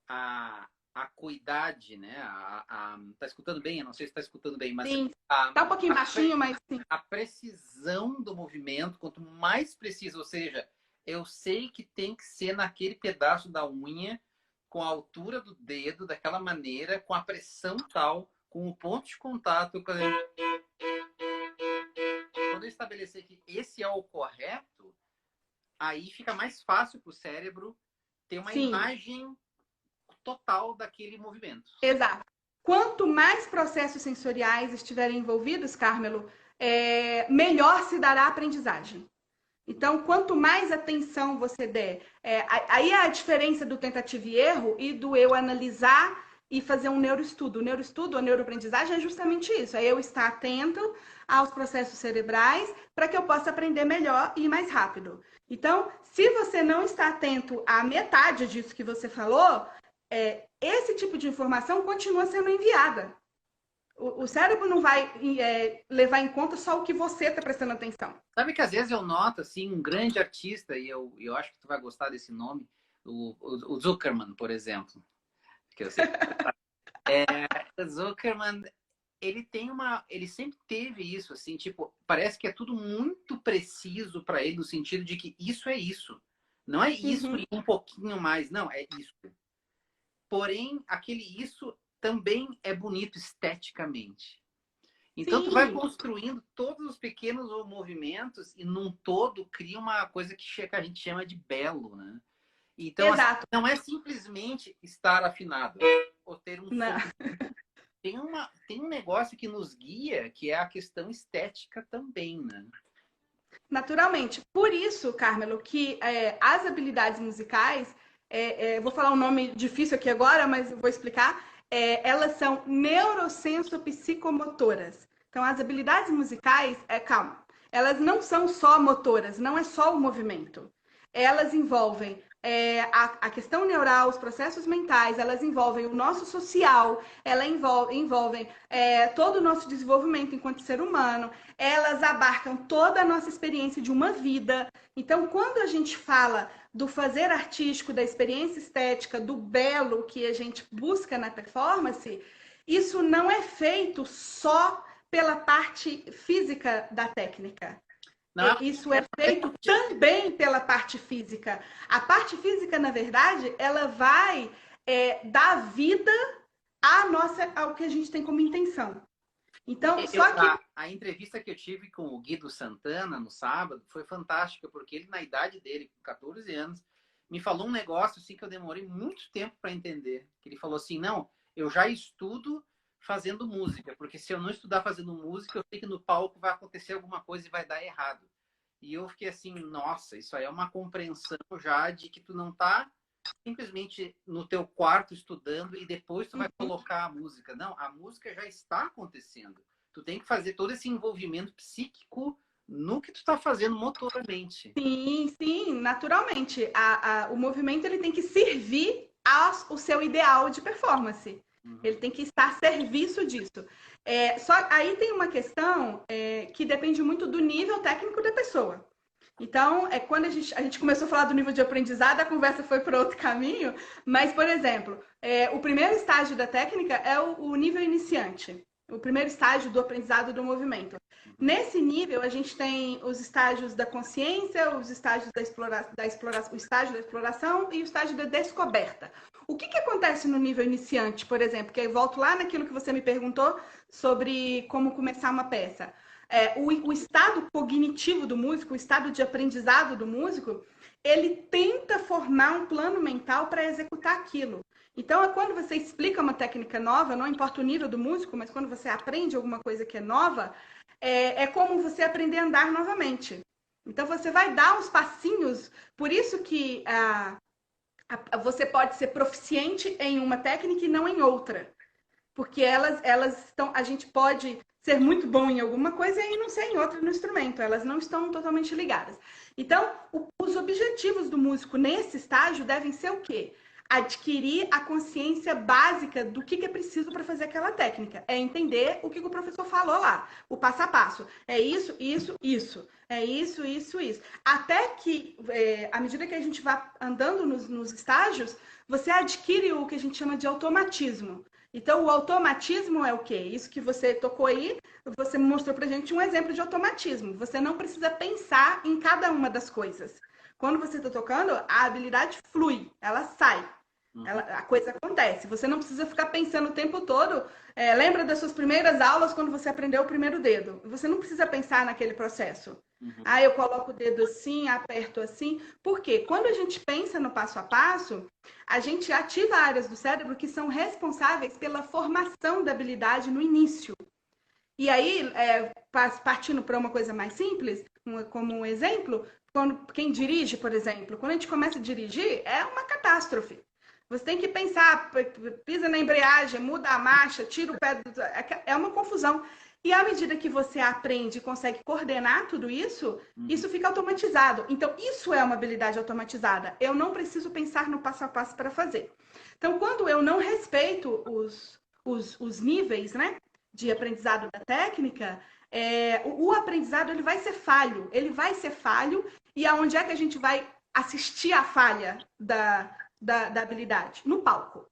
a acuidade, né? Tá escutando bem? Eu não sei se está escutando bem, mas sim. Tá um pouquinho baixinho, mas sim. A precisão do movimento, quanto mais preciso, ou seja, eu sei que tem que ser naquele pedaço da unha, com a altura do dedo, daquela maneira, com a pressão tal, com o ponto de contato. Quando eu estabelecer que esse é o correto, aí fica mais fácil para o cérebro ter uma Sim. imagem total daquele movimento. Exato. Quanto mais processos sensoriais estiverem envolvidos, Carmelo, melhor se dará a aprendizagem. Então, quanto mais atenção você der, aí é a diferença do tentativa e erro e do eu analisar e fazer um neuroestudo. O neuroestudo, a neuroaprendizagem é justamente isso, é eu estar atento aos processos cerebrais para que eu possa aprender melhor e mais rápido. Então, se você não está atento à metade disso que você falou, esse tipo de informação continua sendo enviada. O cérebro não vai levar em conta só o que você está prestando atenção. Sabe que às vezes eu noto, assim, um grande artista, e eu acho que tu vai gostar desse nome, o Zuckerman, por exemplo. Que eu sei. O Zuckerman, ele sempre teve isso, assim, tipo, parece que é tudo muito preciso para ele, no sentido de que isso é isso. Não é isso e um pouquinho mais, não, é isso. Porém, aquele isso também é bonito esteticamente. Então, tu vai construindo todos os pequenos movimentos e num todo cria uma coisa que a gente chama de belo, né? Então, assim, não é simplesmente estar afinado ou ter um som. Tem um negócio que nos guia, que é a questão estética também, né? Naturalmente. Por isso, Carmelo, que as habilidades musicais, vou falar um nome difícil aqui agora, mas vou explicar, elas são neurossenso-psicomotoras. Então, as habilidades musicais, calma, elas não são só motoras, não é só o movimento. Elas envolvem a questão neural, os processos mentais, elas envolvem o nosso social, elas envolvem todo o nosso desenvolvimento enquanto ser humano, elas abarcam toda a nossa experiência de uma vida. Então, quando a gente fala do fazer artístico, da experiência estética, do belo que a gente busca na performance, isso não é feito só pela parte física da técnica. Não, isso é feito também pela parte física. A parte física, na verdade, ela vai dar vida ao que a gente tem como intenção. Então, só que... A entrevista que eu tive com o Guido Santana no sábado foi fantástica, porque ele, na idade dele, com 14 anos, me falou um negócio assim, que eu demorei muito tempo para entender. Que ele falou assim, não, eu já estudo fazendo música, porque se eu não estudar fazendo música, eu sei que no palco vai acontecer alguma coisa e vai dar errado. E eu fiquei assim, nossa, isso aí é uma compreensão já de que tu não tá simplesmente no teu quarto estudando e depois tu vai colocar a música. Não, a música já está acontecendo. Tu tem que fazer todo esse envolvimento psíquico no que tu tá fazendo motoramente. Sim, naturalmente. O movimento ele tem que servir ao seu ideal de performance. Ele tem que estar a serviço disso. Só aí tem uma questão que depende muito do nível técnico da pessoa. Então, quando a gente começou a falar do nível de aprendizado, a conversa foi para outro caminho. Mas, por exemplo, o primeiro estágio da técnica é o nível iniciante. O primeiro estágio do aprendizado do movimento. Nesse nível, a gente tem os estágios da consciência, os estágios da exploração, o estágio da exploração e o estágio da descoberta. O que acontece no nível iniciante, por exemplo? Que eu volto lá naquilo que você me perguntou sobre como começar uma peça. O estado cognitivo do músico, o estado de aprendizado do músico, ele tenta formar um plano mental para executar aquilo. Então, quando você explica uma técnica nova, não importa o nível do músico, mas quando você aprende alguma coisa que é nova, é como você aprender a andar novamente. Então, você vai dar uns passinhos, por isso que você pode ser proficiente em uma técnica e não em outra. Porque elas estão, a gente pode ser muito bom em alguma coisa e não ser em outra no instrumento. Elas não estão totalmente ligadas. Então, os objetivos do músico nesse estágio devem ser o quê? Adquirir a consciência básica do que é preciso para fazer aquela técnica. É entender o que o professor falou lá, o passo a passo. É isso, isso, isso. É isso, isso, isso. Até que, à medida que a gente vai andando nos estágios, você adquire o que a gente chama de automatismo. Então, o automatismo é o quê? Isso que você tocou aí, você mostrou pra gente um exemplo de automatismo. Você não precisa pensar em cada uma das coisas. Quando você está tocando, a habilidade flui, ela sai. A coisa acontece. Você não precisa ficar pensando o tempo todo. Lembra das suas primeiras aulas quando você aprendeu o primeiro dedo? Você não precisa pensar naquele processo. Ah, eu coloco o dedo assim, aperto assim. Por quê? Quando a gente pensa no passo a passo, a gente ativa áreas do cérebro que são responsáveis pela formação da habilidade no início. E aí, partindo para uma coisa mais simples, como um exemplo, quem dirige, por exemplo, quando a gente começa a dirigir, é uma catástrofe. Você tem que pensar, pisa na embreagem, muda a marcha, tira o pé do... É uma confusão. E à medida que você aprende e consegue coordenar tudo isso, isso fica automatizado. Então, isso é uma habilidade automatizada. Eu não preciso pensar no passo a passo para fazer. Então, quando eu não respeito os níveis, né, de aprendizado da técnica, o aprendizado ele vai ser falho. Ele vai ser falho. E aonde é que a gente vai assistir a falha da habilidade? No palco.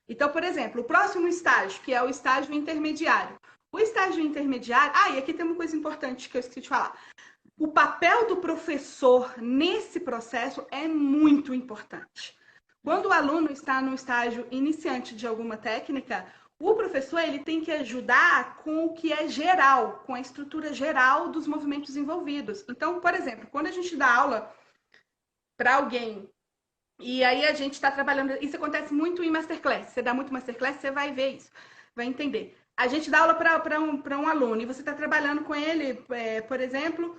Então, por exemplo, o próximo estágio, que é o estágio intermediário. O estágio intermediário... e aqui tem uma coisa importante que eu esqueci de falar. O papel do professor nesse processo é muito importante. Quando o aluno está no estágio iniciante de alguma técnica, o professor ele tem que ajudar com o que é geral, com a estrutura geral dos movimentos envolvidos. Então, por exemplo, quando a gente dá aula para alguém e aí a gente está trabalhando... Isso acontece muito em masterclass. Você dá muito masterclass, você vai ver isso, vai entender. A gente dá aula para um aluno e você está trabalhando com ele, por exemplo,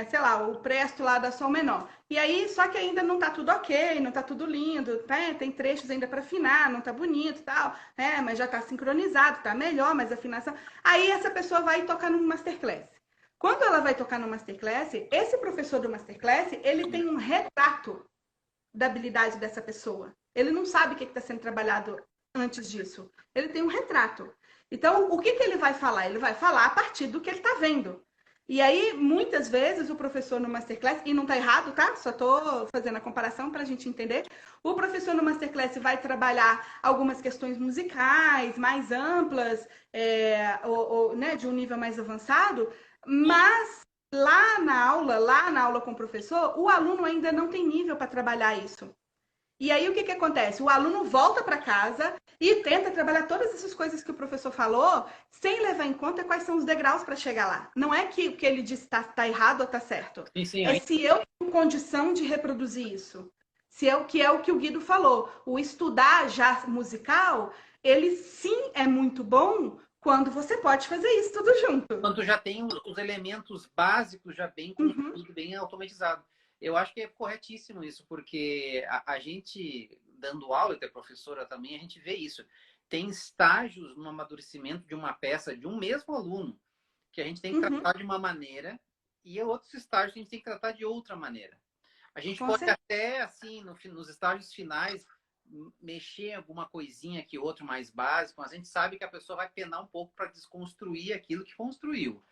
sei lá, o presto lá da sol menor. E aí, só que ainda não está tudo ok, não está tudo lindo, tem trechos ainda para afinar, não está bonito e tal, mas já está sincronizado, está melhor, mas a afinação... Aí essa pessoa vai tocar no masterclass. Quando ela vai tocar no masterclass, esse professor do masterclass, ele tem um retrato da habilidade dessa pessoa. Ele não sabe o que está sendo trabalhado antes disso. Ele tem um retrato. Então, o que ele vai falar? Ele vai falar a partir do que ele está vendo. E aí, muitas vezes, o professor no Masterclass, e não está errado, tá? Só estou fazendo a comparação para a gente entender. O professor no Masterclass vai trabalhar algumas questões musicais mais amplas, né, de um nível mais avançado, mas lá na aula com o professor, o aluno ainda não tem nível para trabalhar isso. E aí o que acontece? O aluno volta para casa e tenta trabalhar todas essas coisas que o professor falou, sem levar em conta quais são os degraus para chegar lá. Não é que o que ele disse está errado ou está certo. Sim, se eu tenho condição de reproduzir isso. Se é o que o Guido falou. O estudar já musical, ele sim é muito bom quando você pode fazer isso tudo junto. Quando já tem os elementos básicos já bem construído, bem automatizado. Eu acho que é corretíssimo isso, porque a gente, dando aula, até professora também, a gente vê isso. Tem estágios no amadurecimento de uma peça de um mesmo aluno, que a gente tem que tratar de uma maneira, e outros estágios que a gente tem que tratar de outra maneira. A gente pode até, assim, nos estágios finais, mexer em alguma coisinha aqui, outro mais básico, mas a gente sabe que a pessoa vai penar um pouco para desconstruir aquilo que construiu.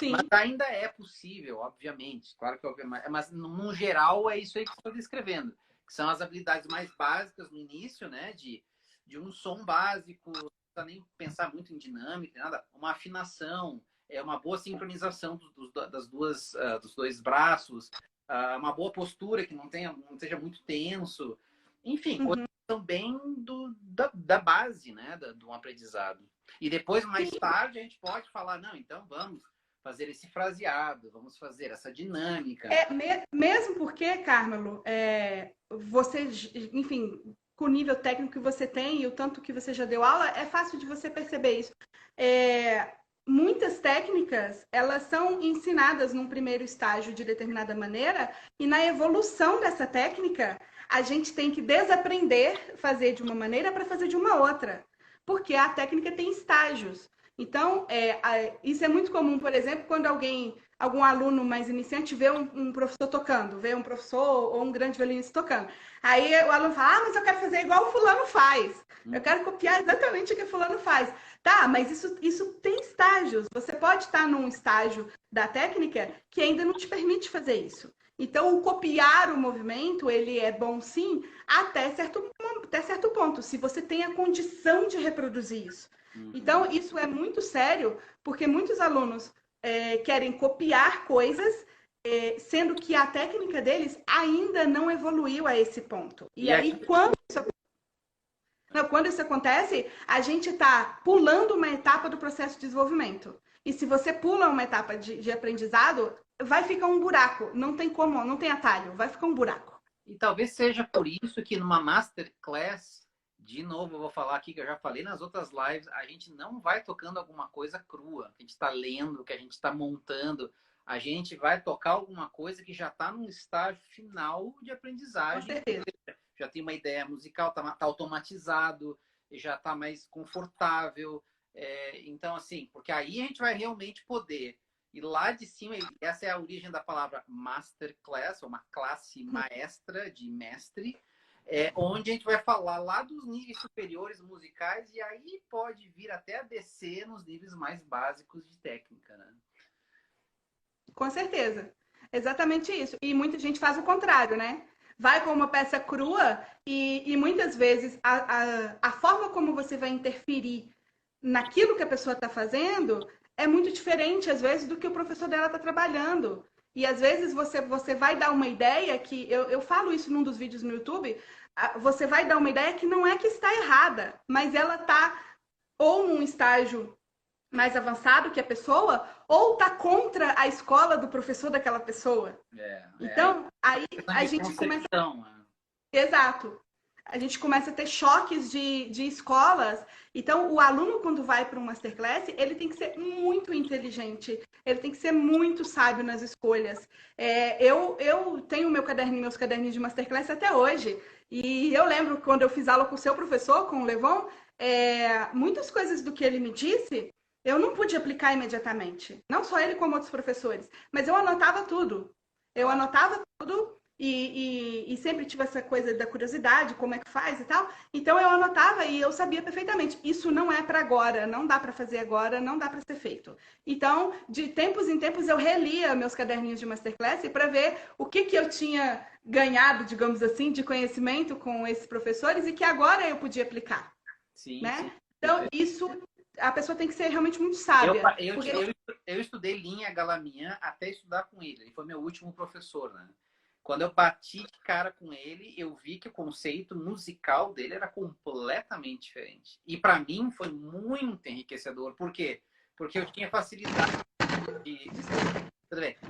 Sim. Mas ainda é possível, obviamente. Claro que mas no geral é isso aí que eu estou descrevendo. Que são as habilidades mais básicas no início, né? De um som básico, não precisa nem pensar muito em dinâmica, nada. Uma afinação, uma boa sincronização dos dois braços, uma boa postura que não seja muito tenso. Enfim, coisas bem da base, né? Do aprendizado. E depois, mais tarde, a gente pode falar, não, então vamos fazer esse fraseado, vamos fazer essa dinâmica. Mesmo porque, Carmelo, você, enfim, com o nível técnico que você tem e o tanto que você já deu aula, é fácil de você perceber isso. Muitas técnicas, elas são ensinadas num primeiro estágio de determinada maneira e na evolução dessa técnica, a gente tem que desaprender fazer de uma maneira para fazer de uma outra. Porque a técnica tem estágios. Então, isso é muito comum, por exemplo, quando algum aluno mais iniciante vê um professor tocando, vê um professor ou um grande violinista tocando. Aí o aluno fala, mas eu quero fazer igual o fulano faz. Eu quero copiar exatamente o que o fulano faz. Tá, mas isso tem estágios. Você pode estar num estágio da técnica que ainda não te permite fazer isso. Então, o copiar o movimento, ele é bom sim, até certo ponto, se você tem a condição de reproduzir isso. Então, isso é muito sério, porque muitos alunos querem copiar coisas, sendo que a técnica deles ainda não evoluiu a esse ponto. E aí, quando isso... Não, quando isso acontece, a gente está pulando uma etapa do processo de desenvolvimento. E se você pula uma etapa de aprendizado, vai ficar um buraco. Não tem como, não tem atalho, vai ficar um buraco. E talvez seja por isso que numa masterclass, de novo, eu vou falar aqui que eu já falei nas outras lives, a gente não vai tocando alguma coisa crua, que a gente está lendo, que a gente está montando. A gente vai tocar alguma coisa que já está num estágio final de aprendizagem. Com certeza. Já tem uma ideia musical, tá automatizado, já está mais confortável. Então, assim, porque aí a gente vai realmente poder ir lá de cima, e essa é a origem da palavra masterclass, ou uma classe maestra de mestre, onde a gente vai falar lá dos níveis superiores musicais e aí pode vir até a descer nos níveis mais básicos de técnica, né? Com certeza. Exatamente isso. E muita gente faz o contrário, né? Vai com uma peça crua e muitas vezes a forma como você vai interferir naquilo que a pessoa está fazendo é muito diferente, às vezes, do que o professor dela está trabalhando. E às vezes você vai dar uma ideia que, eu falo isso num dos vídeos no YouTube, você vai dar uma ideia que não é que está errada, mas ela está ou num estágio mais avançado que a pessoa, ou está contra a escola do professor daquela pessoa. Então, aí a gente começa... Exato. A gente começa a ter choques de escolas. Então, o aluno, quando vai para um masterclass, ele tem que ser muito inteligente, ele tem que ser muito sábio nas escolhas. Eu tenho meus caderninhos de masterclass até hoje. E eu lembro quando eu fiz aula com o seu professor, com o Levon, muitas coisas do que ele me disse, eu não pude aplicar imediatamente. Não só ele, como outros professores. Mas eu anotava tudo. Eu anotava tudo e sempre tive essa coisa da curiosidade, como é que faz e tal. Então eu anotava e eu sabia perfeitamente. Isso não é para agora, não dá para fazer agora, não dá para ser feito. Então, de tempos em tempos, eu relia meus caderninhos de masterclass para ver o que eu tinha ganhado, digamos assim, de conhecimento com esses professores e que agora eu podia aplicar. Sim, né? sim. Então, isso, a pessoa tem que ser realmente muito sábia. Eu estudei linha Galaminha até estudar com ele. Ele foi meu último professor, né? Quando eu bati de cara com ele, eu vi que o conceito musical dele era completamente diferente. E para mim foi muito enriquecedor. Por quê? Porque eu tinha facilidade de...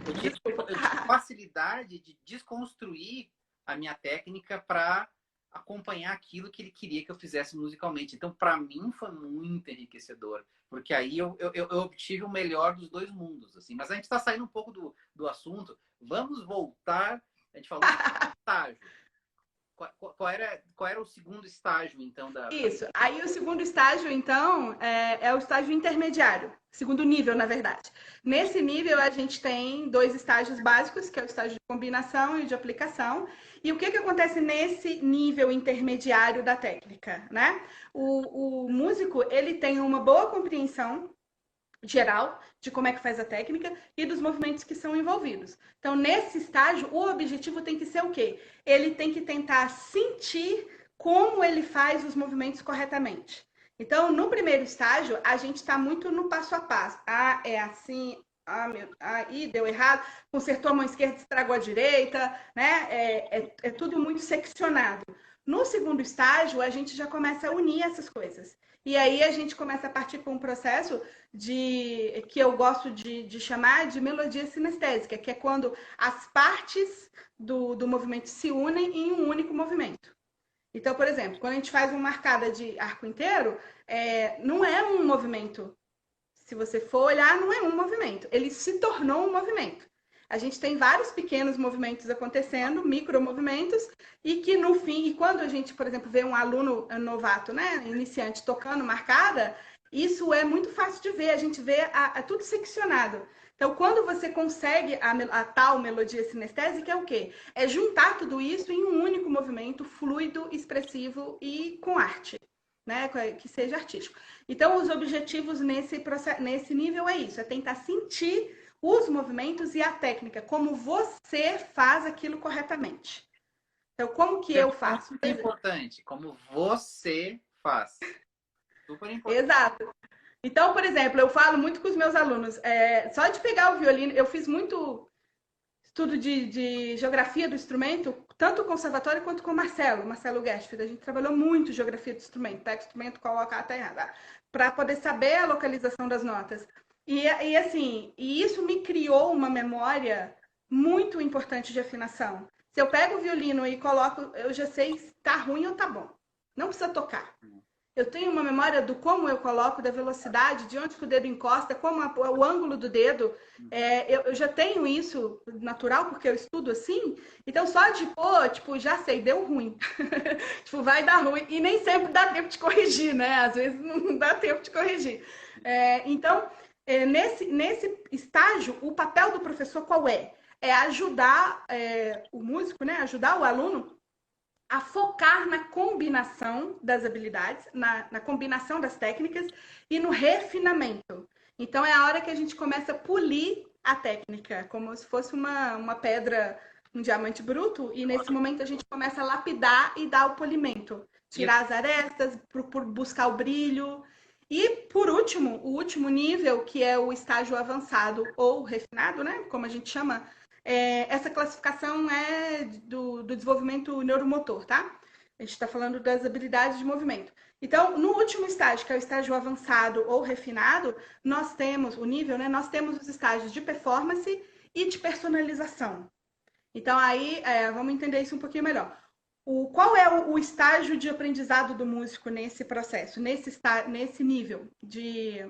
Eu tinha facilidade de desconstruir a minha técnica para acompanhar aquilo que ele queria que eu fizesse musicalmente. Então, para mim, foi muito enriquecedor. Porque aí eu obtive o melhor dos dois mundos. Assim. Mas a gente está saindo um pouco do assunto. Vamos voltar... A gente falou de estágio. Qual era o segundo estágio, então? Isso. Aí o segundo estágio, então, é o estágio intermediário. Segundo nível, na verdade. Nesse nível, a gente tem 2 estágios básicos, que é o estágio de combinação e de aplicação. E o que acontece nesse nível intermediário da técnica, né? O músico, ele tem uma boa compreensão geral de como é que faz a técnica e dos movimentos que são envolvidos. Então, nesse estágio, o objetivo tem que ser o quê? Ele tem que tentar sentir como ele faz os movimentos corretamente. Então, no primeiro estágio, a gente está muito no passo a passo. Ah, é assim, aí deu errado, consertou a mão esquerda, estragou a direita, né? É tudo muito seccionado. No segundo estágio, a gente já começa a unir essas coisas. E aí a gente começa a partir para um processo que eu gosto de chamar de melodia sinestésica, que é quando as partes do movimento se unem em um único movimento. Então, por exemplo, quando a gente faz uma arcada de arco inteiro, não é um movimento. Se você for olhar, não é um movimento. Ele se tornou um movimento. A gente tem vários pequenos movimentos acontecendo, micromovimentos, e que no fim, e quando a gente, por exemplo, vê um aluno novato, né, iniciante, tocando uma arcada, isso é muito fácil de ver, a gente vê tudo seccionado. Então, quando você consegue a tal melodia sinestésica, é o quê? É juntar tudo isso em um único movimento fluido, expressivo e com arte, né? Que seja artístico. Então, os objetivos nesse nível é isso, é tentar sentir os movimentos e a técnica, como você faz aquilo corretamente. Então, como que eu faço? É importante, como você faz. Super importante. Exato. Então, por exemplo, eu falo muito com os meus alunos, só de pegar o violino, eu fiz muito estudo de geografia do instrumento, tanto o conservatório quanto com o Marcelo Guestfeld. A gente trabalhou muito geografia do instrumento, pega o instrumento, coloca a terra, para poder saber a localização das notas. E assim, e isso me criou uma memória muito importante de afinação. Se eu pego o violino e coloco, eu já sei se tá ruim ou tá bom. Não precisa tocar. Eu tenho uma memória do como eu coloco, da velocidade, de onde que o dedo encosta, como o ângulo do dedo. Eu já tenho isso natural, porque eu estudo assim. Então, só de pôr, tipo, já sei, deu ruim. Tipo, vai dar ruim. E nem sempre dá tempo de corrigir, né? Às vezes não dá tempo de corrigir. Então, nesse estágio, o papel do professor qual é? É ajudar o músico, né? Ajudar o aluno a focar na combinação das habilidades, na combinação das técnicas e no refinamento. Então, é a hora que a gente começa a polir a técnica, como se fosse uma pedra, um diamante bruto, e nesse momento a gente começa a lapidar e dar o polimento. Tirar as arestas, por buscar o brilho. E, por último, o último nível, que é o estágio avançado ou refinado, né? Como a gente chama, essa classificação é do desenvolvimento neuromotor, tá? A gente está falando das habilidades de movimento. Então, no último estágio, que é o estágio avançado ou refinado, nós temos o nível, né? Nós temos os estágios de performance e de personalização. Então, aí, vamos entender isso um pouquinho melhor. Qual é o estágio de aprendizado do músico nesse processo, nesse nível de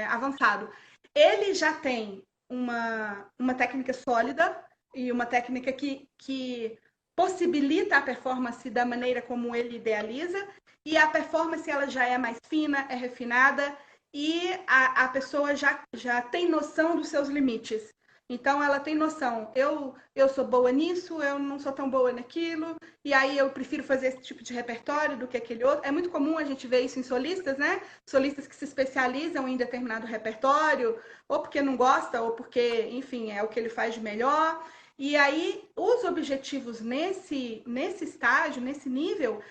avançado? Ele já tem uma técnica sólida e uma técnica que possibilita a performance da maneira como ele idealiza, e a performance ela já é mais fina, é refinada, e a pessoa já tem noção dos seus limites. Então, ela tem noção, eu sou boa nisso, eu não sou tão boa naquilo, e aí eu prefiro fazer esse tipo de repertório do que aquele outro. É muito comum a gente ver isso em solistas, né? Solistas que se especializam em determinado repertório, ou porque não gosta, ou porque, enfim, é o que ele faz de melhor. E aí, os objetivos nesse estágio, nesse nível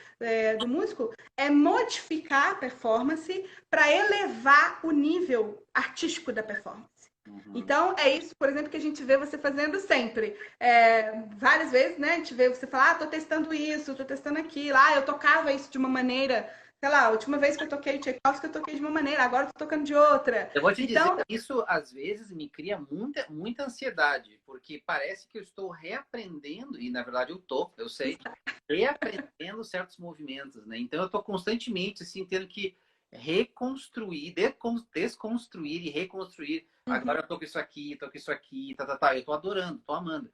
do músico, é modificar a performance para elevar o nível artístico da performance. Então, é isso, por exemplo, que a gente vê você fazendo sempre. Várias vezes, né? A gente vê você falar, tô testando isso, tô testando aquilo. Eu tocava isso de uma maneira, sei lá, a última vez que eu toquei Tchaikovsky, eu toquei de uma maneira, agora eu tô tocando de outra. Eu vou te dizer, Então, isso às vezes me cria muita ansiedade, porque parece que eu estou reaprendendo, e na verdade eu sei, reaprendendo certos movimentos, né? Então eu estou constantemente assim, tendo que reconstruir, desconstruir e reconstruir. Agora eu tô com isso aqui, tá. Eu estou adorando, estou amando.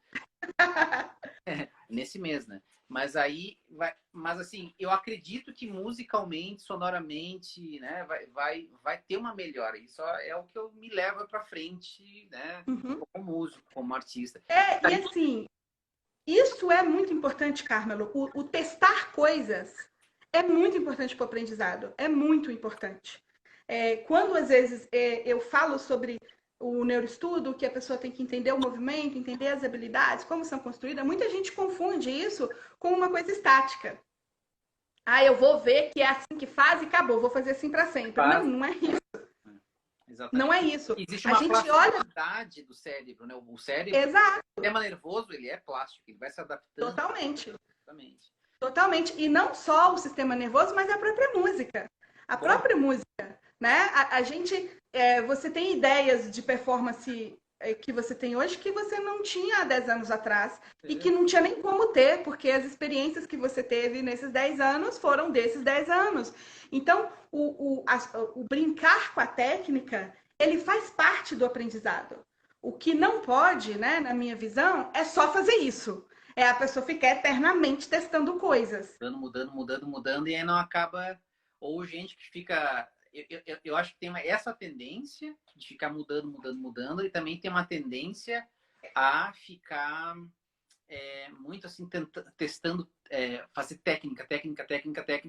Nesse mês, né? Mas aí mas assim, eu acredito que musicalmente, sonoramente, né, vai ter uma melhora. Isso é o que eu me leva para frente, né, como músico, como artista. e assim, isso é muito importante, Carmelo. O testar coisas é muito importante para o aprendizado. É muito importante. Quando, às vezes, eu falo sobre o neuroestudo, que a pessoa tem que entender o movimento, entender as habilidades, como são construídas, muita gente confunde isso com uma coisa estática. Eu vou ver que é assim que faz e acabou, vou fazer assim para sempre. Não, não é isso. Exatamente. Não é isso. Existe A uma gente olha. plasticidade do cérebro, né? O cérebro, Exato. o sistema nervoso, ele é plástico, ele vai se adaptando. Totalmente. Exatamente. Totalmente. E não só o sistema nervoso, mas a própria música. A própria música, né? A gente, você tem ideias de performance que você tem hoje que você não tinha há 10 anos atrás e que não tinha nem como ter, porque as experiências que você teve nesses 10 anos foram desses 10 anos. Então, o brincar com a técnica, ele faz parte do aprendizado. O que não pode, né, na minha visão, é só fazer isso. É a pessoa ficar eternamente testando coisas. Mudando, e aí não acaba. Ou gente que fica. Eu acho que tem essa tendência de ficar mudando, e também tem uma tendência a ficar muito assim, testando, fazer técnica,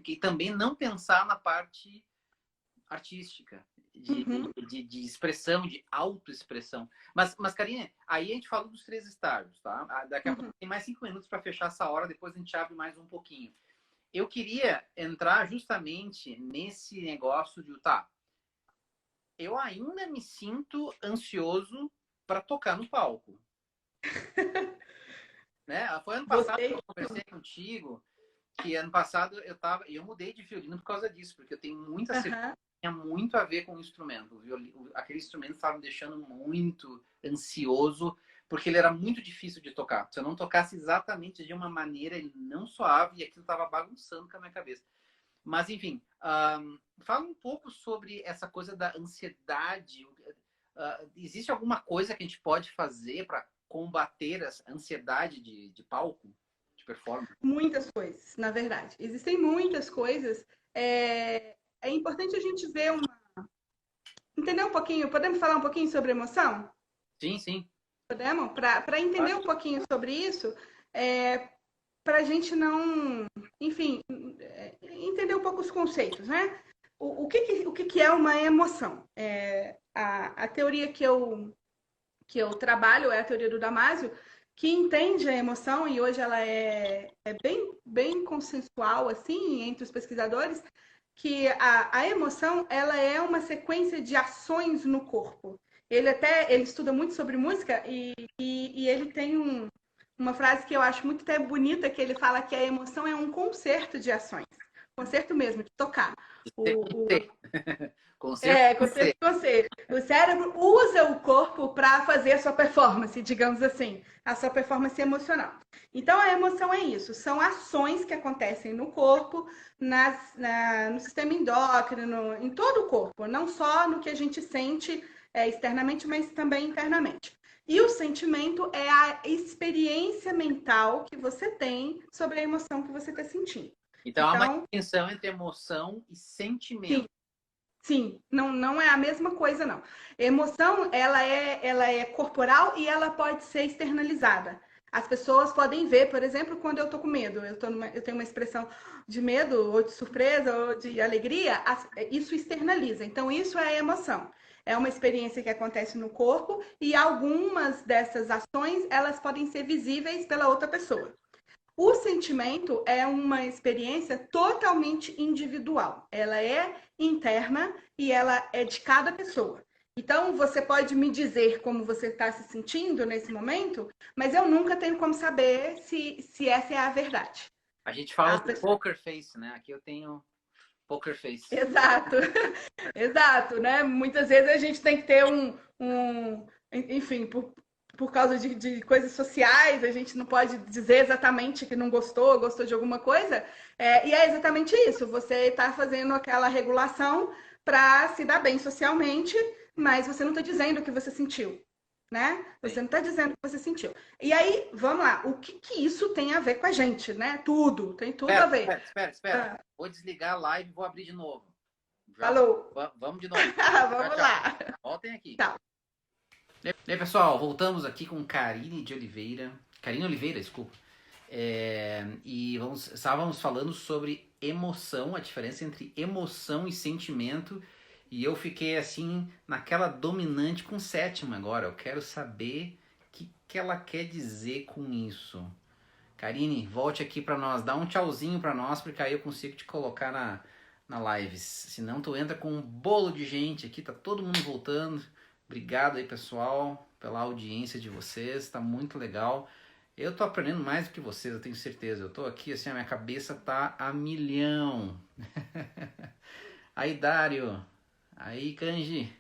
e também não pensar na parte artística, de expressão, de autoexpressão. Mas, Karine, aí a gente falou dos 3 estágios, tá? Daqui a pouco tem mais 5 minutos para fechar essa hora, depois a gente abre mais um pouquinho. Eu queria entrar justamente nesse negócio de, eu ainda me sinto ansioso para tocar no palco. né? Foi ano passado que Gostei. eu conversei contigo, que ano passado eu mudei de violino por causa disso, porque eu tenho muita certeza Aham. que tinha muito a ver com o instrumento. Aquele instrumento estava me deixando muito ansioso, porque ele era muito difícil de tocar. Se eu não tocasse exatamente de uma maneira, ele não soava e aquilo estava bagunçando com a minha cabeça. Mas, enfim, fala um pouco sobre essa coisa da ansiedade. Existe alguma coisa que a gente pode fazer para combater essa ansiedade de palco, de performance? Muitas coisas, na verdade. Existem muitas coisas. É importante a gente ver entender um pouquinho. Podemos falar um pouquinho sobre emoção? Sim, sim. Podemos? Para entender um pouquinho sobre isso, para a gente não, enfim, entender um pouco os conceitos, né? O que é uma emoção? A teoria que eu trabalho é a teoria do Damásio, que entende a emoção, e hoje ela é bem consensual, assim, entre os pesquisadores, que a emoção, ela é uma sequência de ações no corpo. Ele estuda muito sobre música e ele tem uma frase que eu acho muito até bonita, que ele fala que a emoção é um concerto de ações. Concerto mesmo, de tocar. O, Concerto com Conceito C. de conceito. O cérebro usa o corpo para fazer a sua performance, digamos assim, a sua performance emocional. Então, a emoção é isso, são ações que acontecem no corpo, no sistema endócrino, em todo o corpo, não só no que a gente sente externamente, mas também internamente. E o sentimento é a experiência mental que você tem sobre a emoção que você está sentindo. Então, há uma Então, distinção entre emoção e sentimento. sim. Sim, não é a mesma coisa, não. Emoção, ela é corporal e ela pode ser externalizada. As pessoas podem ver, por exemplo, quando eu tô com medo, eu tenho uma expressão de medo, ou de surpresa, ou de alegria, isso externaliza. Então, isso é emoção. É uma experiência que acontece no corpo e algumas dessas ações, elas podem ser visíveis pela outra pessoa. O sentimento é uma experiência totalmente individual. Ela é interna e ela é de cada pessoa. Então, você pode me dizer como você está se sentindo nesse momento, mas eu nunca tenho como saber se essa é a verdade. A gente fala A do pessoa... poker face, né? Aqui eu tenho poker face. Exato, exato, né? Muitas vezes a gente tem que ter enfim, por causa de coisas sociais, a gente não pode dizer exatamente que não gostou, gostou de alguma coisa, e é exatamente isso, você está fazendo aquela regulação para se dar bem socialmente, mas você não está dizendo o que você sentiu, né? Você Sim. não está dizendo o que você sentiu. E aí, vamos lá, o que isso tem a ver com a gente, né? Tudo, tem tudo a ver. Espera. Ah, Vou desligar a live e vou abrir de novo. falou. Vamos de novo. Vamos Tchau. lá. Voltem aqui. Tá. E aí, pessoal, voltamos aqui com Karine de Oliveira. Karine Oliveira, desculpa. E estávamos falando sobre emoção, a diferença entre emoção e sentimento. E eu fiquei assim, naquela dominante com sétima agora. Eu quero saber o que ela quer dizer com isso. Karine, volte aqui para nós. Dá um tchauzinho para nós, porque aí eu consigo te colocar na live. Senão tu entra com um bolo de gente aqui, tá todo mundo voltando. Obrigado aí, pessoal, pela audiência de vocês. Tá muito legal. Eu tô aprendendo mais do que vocês, eu tenho certeza. Eu tô aqui, assim, a minha cabeça tá a milhão. Aí, Dário. Aí, Kanji.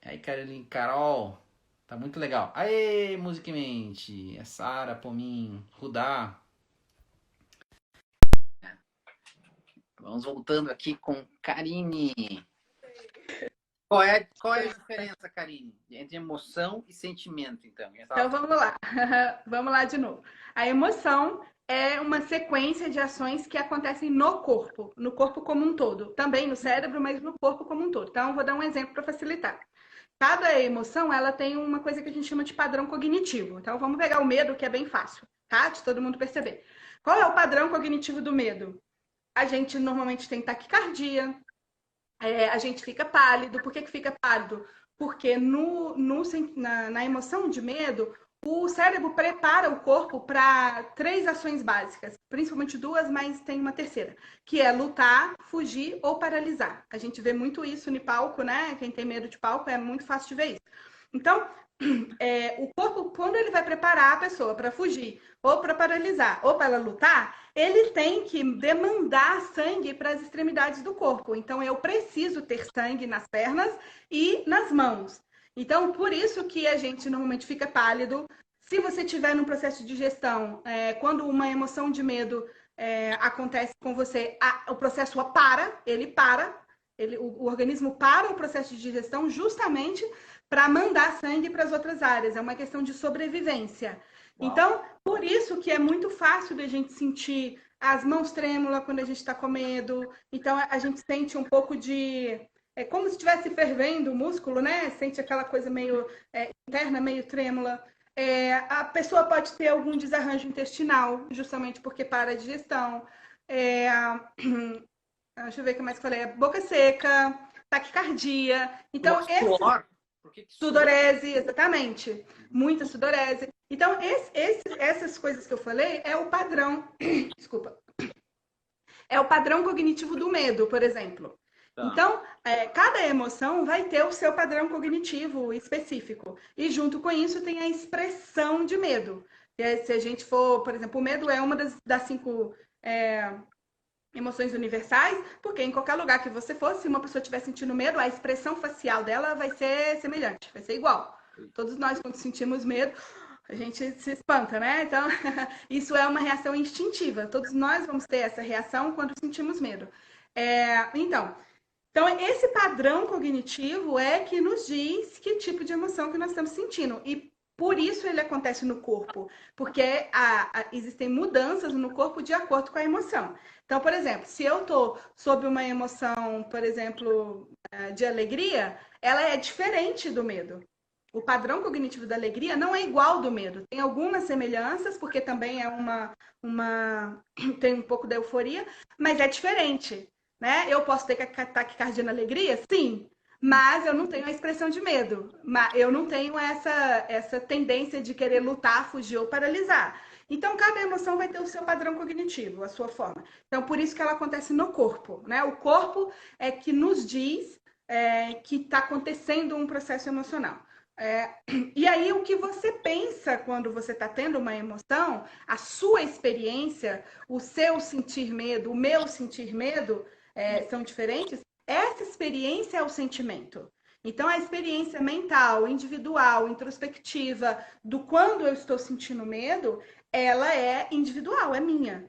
Aí, Carol. Tá muito legal. Aê, Musicmente. É Sara, Pomin, Rudá. Vamos voltando aqui com Karine. Qual é a diferença, Karine, entre emoção e sentimento, então? Então vamos lá. Vamos lá de novo. A emoção é uma sequência de ações que acontecem no corpo como um todo. Também no cérebro, mas no corpo como um todo. Então, eu vou dar um exemplo para facilitar. Cada emoção, ela tem uma coisa que a gente chama de padrão cognitivo. Então, vamos pegar o medo, que é bem fácil, tá? De todo mundo perceber. Qual é o padrão cognitivo do medo? A gente normalmente tem taquicardia, a gente fica pálido. Por que fica pálido? Porque na emoção de medo, o cérebro prepara o corpo para 3 ações básicas, principalmente 2, mas tem uma terceira, que é lutar, fugir ou paralisar. A gente vê muito isso no palco, né? Quem tem medo de palco é muito fácil de ver isso. Então, o corpo, quando ele vai preparar a pessoa para fugir, ou para paralisar, ou para lutar, ele tem que demandar sangue para as extremidades do corpo. Então, eu preciso ter sangue nas pernas e nas mãos. Então, por isso que a gente normalmente fica pálido. Se você tiver num processo de digestão, quando uma emoção de medo acontece com você, o processo ele para, o organismo para o processo de digestão justamente para mandar sangue para as outras áreas. É uma questão de sobrevivência. Uau. Então, por isso que é muito fácil da gente sentir as mãos trêmulas quando a gente está com medo. Então, a gente sente um pouco de... É como se estivesse fervendo o músculo, né? Sente aquela coisa meio interna, meio trêmula. A pessoa pode ter algum desarranjo intestinal, justamente porque para a digestão. Deixa eu ver o que mais falei. Boca seca, taquicardia. Então, Suor? Por que suor? Sudorese, exatamente. Muita sudorese. Então, essas coisas que eu falei é o padrão. Desculpa. É o padrão cognitivo do medo, por exemplo. Tá. Então, cada emoção vai ter o seu padrão cognitivo específico. E junto com isso tem a expressão de medo. Se a gente for, por exemplo, o medo é uma das 5 emoções universais, porque em qualquer lugar que você for, se uma pessoa estiver sentindo medo, a expressão facial dela vai ser semelhante, vai ser igual. Todos nós, quando sentimos medo, a gente se espanta, né? Então, isso é uma reação instintiva. Todos nós vamos ter essa reação quando sentimos medo. Então, esse padrão cognitivo é que nos diz que tipo de emoção que nós estamos sentindo. E por isso ele acontece no corpo, porque existem mudanças no corpo de acordo com a emoção. Então, por exemplo, se eu estou sob uma emoção, por exemplo, de alegria, ela é diferente do medo. O padrão cognitivo da alegria não é igual ao do medo. Tem algumas semelhanças, porque também é tem um pouco da euforia, mas é diferente, né? Eu posso ter taquicardia na alegria? Sim. Mas eu não tenho a expressão de medo. Eu não tenho essa tendência de querer lutar, fugir ou paralisar. Então, cada emoção vai ter o seu padrão cognitivo, a sua forma. Então, por isso que ela acontece no corpo, né? O corpo é que nos diz que está acontecendo um processo emocional. E aí, o que você pensa quando você está tendo uma emoção, a sua experiência, o seu sentir medo, o meu sentir medo, são diferentes. Essa experiência é o sentimento. Então, a experiência mental, individual, introspectiva, do quando eu estou sentindo medo, ela é individual, é minha.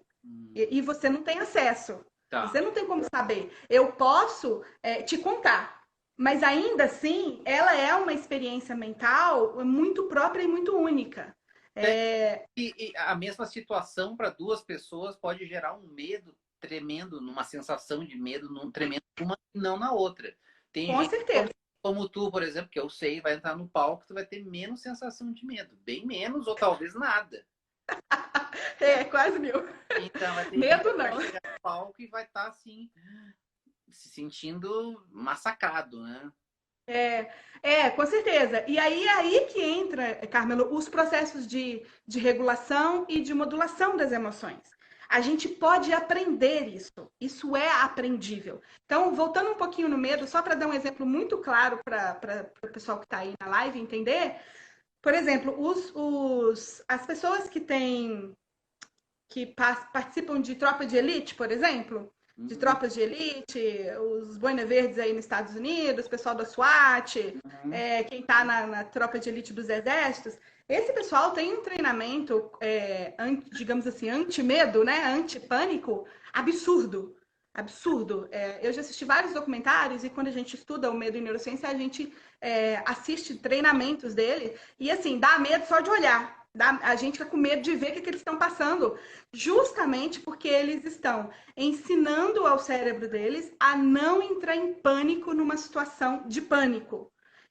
E você não tem acesso. Tá. Você não tem como saber. Eu posso te contar, mas ainda assim, ela é uma experiência mental muito própria e muito única. E a mesma situação para duas pessoas pode gerar um medo tremendo, numa sensação de medo, tremendo uma e não na outra. Tem Com gente certeza. como tu, por exemplo, que eu sei, vai entrar no palco, tu vai ter menos sensação de medo. Bem menos ou talvez nada. Quase mil. Então, vai ter Medo gente não. que vai chegar no palco e vai estar assim, se sentindo massacrado, né? Com certeza. E aí que entra, Carmelo, os processos de regulação e de modulação das emoções. A gente pode aprender isso. Isso é aprendível. Então, voltando um pouquinho no medo, só para dar um exemplo muito claro para o pessoal que está aí na live entender. Por exemplo, as pessoas que participam de tropa de elite, por exemplo, de tropas de elite, os Boina Verdes aí nos Estados Unidos, o pessoal da SWAT, quem está na tropa de elite dos exércitos, esse pessoal tem um treinamento, digamos assim, anti-medo, né? Anti-pânico, absurdo. Absurdo. Eu já assisti vários documentários e quando a gente estuda o medo em neurociência, a gente assiste treinamentos dele e, assim, dá medo só de olhar. A gente fica com medo de ver o que eles estão passando, justamente porque eles estão ensinando ao cérebro deles a não entrar em pânico numa situação de pânico.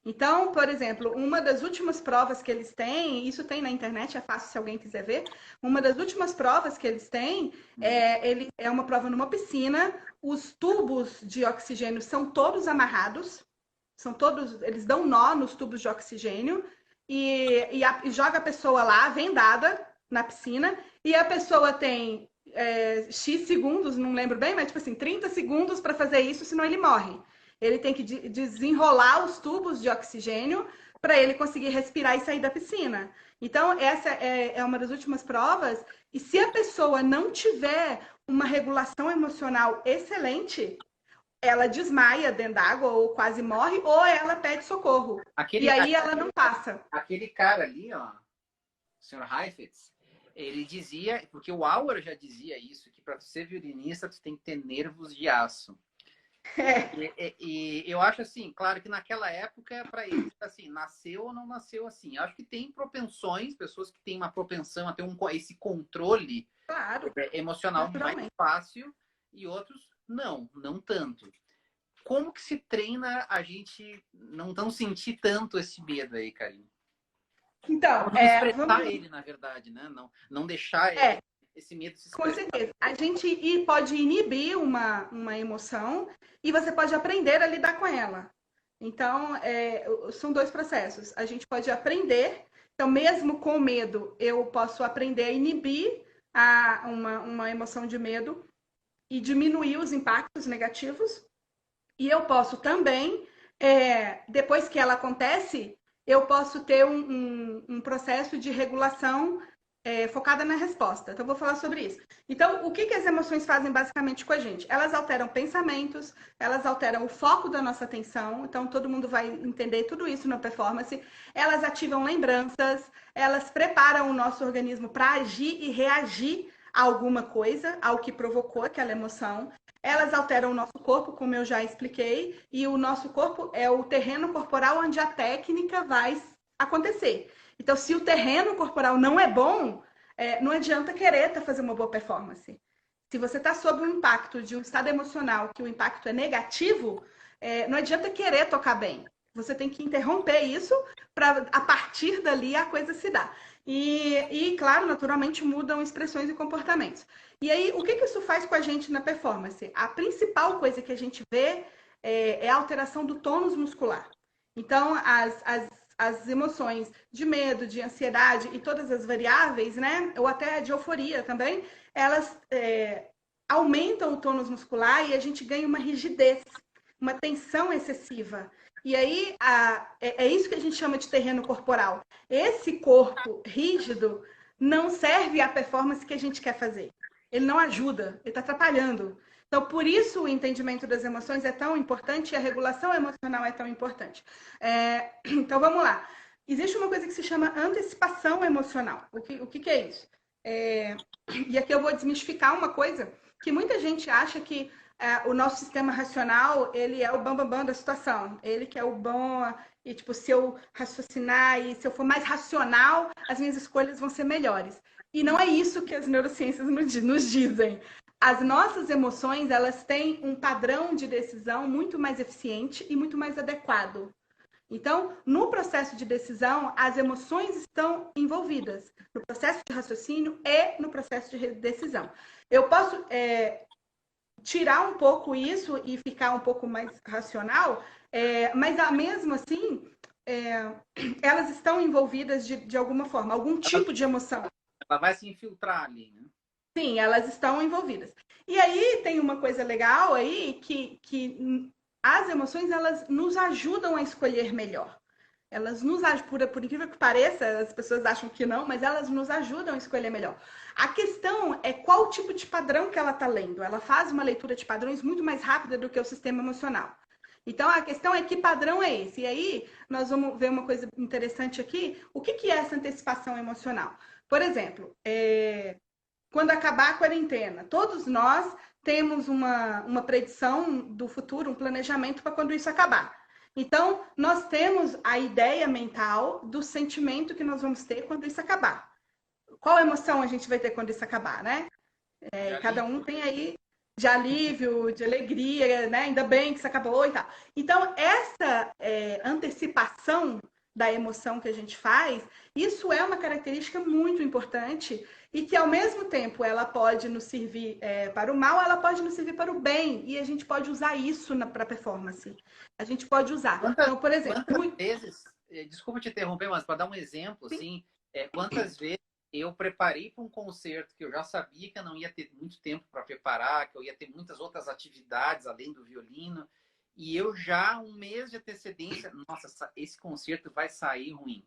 Então, por exemplo, uma das últimas provas que eles têm, isso tem na internet, é fácil se alguém quiser ver, uma das últimas provas que eles têm é uma prova numa piscina, os tubos de oxigênio são todos amarrados, eles dão nó nos tubos de oxigênio, e joga a pessoa lá, vendada, na piscina, e a pessoa tem X segundos, não lembro bem, mas tipo assim, 30 segundos para fazer isso, senão ele morre. Ele tem que desenrolar os tubos de oxigênio para ele conseguir respirar e sair da piscina. Então, essa é uma das últimas provas. E se a pessoa não tiver uma regulação emocional excelente, ela desmaia dentro d'água ou quase morre, ou ela pede socorro. E aí ela não passa. Aquele cara ali, ó, o Sr. Heifetz, ele dizia, porque o Auer já dizia isso, que para ser violinista tu tem que ter nervos de aço. E eu acho assim, claro que naquela época, para ele, assim, nasceu ou não nasceu assim. Eu acho que tem propensões, pessoas que têm uma propensão a ter esse controle Claro, emocional mais fácil e outros não tanto. Como que se treina a gente não sentir tanto esse medo aí, Karine? Então, não expressar ele, na verdade, né? Não deixar esse medo se expressar. Com certeza. A gente pode inibir uma emoção e você pode aprender a lidar com ela. Então, são dois processos. A gente pode aprender, então, mesmo com medo, eu posso aprender a inibir uma emoção de medo e diminuir os impactos negativos. E eu posso também, depois que ela acontece, eu posso ter um processo de regulação focada na resposta. Então, vou falar sobre isso. Então, o que as emoções fazem basicamente com a gente? Elas alteram pensamentos, elas alteram o foco da nossa atenção. Então, todo mundo vai entender tudo isso na performance. Elas ativam lembranças, elas preparam o nosso organismo para agir e reagir a alguma coisa, ao que provocou aquela emoção. Elas alteram o nosso corpo, como eu já expliquei, e o nosso corpo é o terreno corporal onde a técnica vai acontecer. Então, se o terreno corporal não é bom, não adianta querer fazer uma boa performance. Se você está sob o impacto de um estado emocional que o impacto é negativo, não adianta querer tocar bem. Você tem que interromper isso para, a partir dali, a coisa se dá. Claro, naturalmente mudam expressões e comportamentos. E aí, o que isso faz com a gente na performance? A principal coisa que a gente vê é a alteração do tônus muscular. Então, as emoções de medo, de ansiedade e todas as variáveis, né? Ou até de euforia também, elas aumentam o tônus muscular e a gente ganha uma rigidez, uma tensão excessiva. E aí, é isso que a gente chama de terreno corporal. Esse corpo rígido não serve à performance que a gente quer fazer. Ele não ajuda, ele está atrapalhando. Então, por isso o entendimento das emoções é tão importante e a regulação emocional é tão importante. Então, vamos lá. Existe uma coisa que se chama antecipação emocional. O que é isso? E aqui eu vou desmistificar uma coisa que muita gente acha que o nosso sistema racional, ele é o bambambam da situação. Ele que é o bom, e tipo, se eu raciocinar e se eu for mais racional, as minhas escolhas vão ser melhores. E não é isso que as neurociências nos dizem. As nossas emoções, elas têm um padrão de decisão muito mais eficiente e muito mais adequado. Então, no processo de decisão, as emoções estão envolvidas no processo de raciocínio e no processo de decisão. Eu posso tirar um pouco isso e ficar um pouco mais racional, mas mesmo assim, elas estão envolvidas de alguma forma, algum tipo de emoção. Ela vai se infiltrar ali, né? Sim, elas estão envolvidas. E aí tem uma coisa legal aí que as emoções, elas nos ajudam a escolher melhor. Elas nos ajudam, por incrível que pareça, as pessoas acham que não, mas elas nos ajudam a escolher melhor. A questão é qual tipo de padrão que ela está lendo. Ela faz uma leitura de padrões muito mais rápida do que o sistema emocional. Então, a questão é que padrão é esse? E aí, nós vamos ver uma coisa interessante aqui. O que é essa antecipação emocional? Por exemplo, quando acabar a quarentena, todos nós temos uma predição do futuro, um planejamento para quando isso acabar. Então, nós temos a ideia mental do sentimento que nós vamos ter quando isso acabar. Qual emoção a gente vai ter quando isso acabar, né? Cada um tem aí de alívio, de alegria, né? Ainda bem que isso acabou e tal. Então, essa antecipação da emoção que a gente faz, isso é uma característica muito importante e que, ao mesmo tempo, ela pode nos servir para o mal, ela pode nos servir para o bem. E a gente pode usar isso para a performance. A gente pode usar. Então, por exemplo... Quantas vezes... Desculpa te interromper, mas para dar um exemplo, assim, quantas vezes eu preparei para um concerto que eu já sabia que eu não ia ter muito tempo para preparar, que eu ia ter muitas outras atividades além do violino, e eu já um mês de antecedência, nossa, esse concerto vai sair ruim.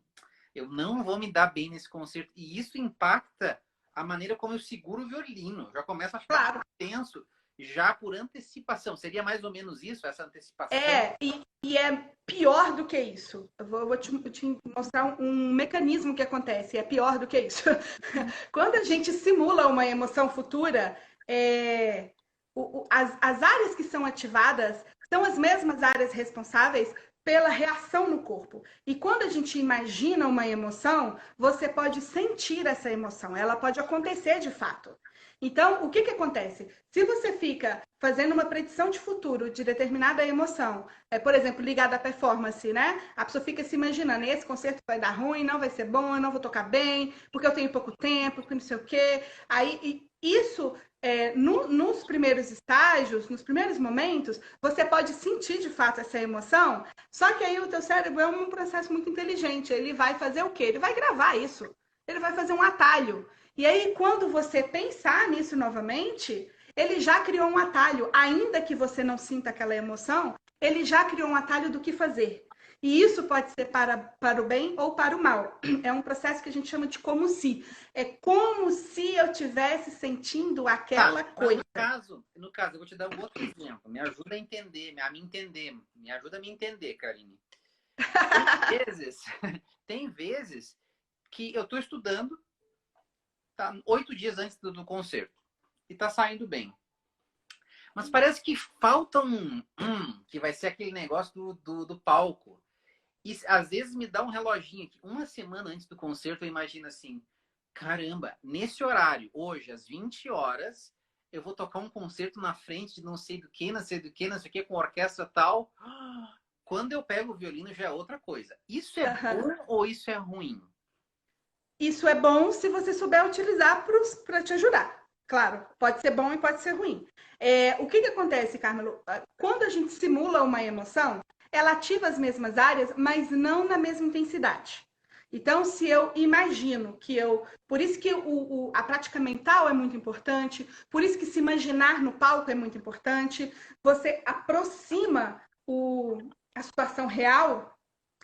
Eu não vou me dar bem nesse concerto. E isso impacta a maneira como eu seguro o violino. Já começa a ficar Claro. tenso já por antecipação. Seria mais ou menos isso, essa antecipação? E é pior do que isso. Eu vou te mostrar um mecanismo que acontece. É pior do que isso. Quando a gente simula uma emoção futura, as áreas que são ativadas são as mesmas áreas responsáveis pela reação no corpo. E quando a gente imagina uma emoção, você pode sentir essa emoção. Ela pode acontecer de fato. Então, o que que acontece? Se você fica fazendo uma predição de futuro de determinada emoção, por exemplo, ligada à performance, né? A pessoa fica se imaginando, esse concerto vai dar ruim, não vai ser bom, eu não vou tocar bem, porque eu tenho pouco tempo, porque não sei o quê. Aí, isso, nos primeiros estágios, nos primeiros momentos, você pode sentir de fato essa emoção, só que aí o teu cérebro é um processo muito inteligente. Ele vai fazer o quê? Ele vai gravar isso. Ele vai fazer um atalho. E aí, quando você pensar nisso novamente, ele já criou um atalho, ainda que você não sinta aquela emoção, ele já criou um atalho do que fazer. E isso pode ser para o bem ou para o mal. É um processo que a gente chama de como se. É como se eu estivesse sentindo aquela coisa. No caso, eu vou te dar um outro exemplo. Me ajuda a entender, a me entender. Me ajuda a me entender, Karine. Tem vezes que eu estou estudando, tá 8 dias antes do concerto. E tá saindo bem. Mas parece que falta que vai ser aquele negócio do palco. E às vezes me dá um reloginho aqui. Uma semana antes do concerto, eu imagino assim, caramba, nesse horário, hoje, às 20 horas, eu vou tocar um concerto na frente de não sei do que, não sei do que, não sei o que, com orquestra tal. Quando eu pego o violino, já é outra coisa. Isso é bom ou isso é ruim? Isso é bom se você souber utilizar para te ajudar. Claro, pode ser bom e pode ser ruim. O que acontece, Carmelo? Quando a gente simula uma emoção, ela ativa as mesmas áreas, mas não na mesma intensidade. Então, se eu imagino que eu. Por isso que a prática mental é muito importante, por isso que se imaginar no palco é muito importante. Você aproxima a situação real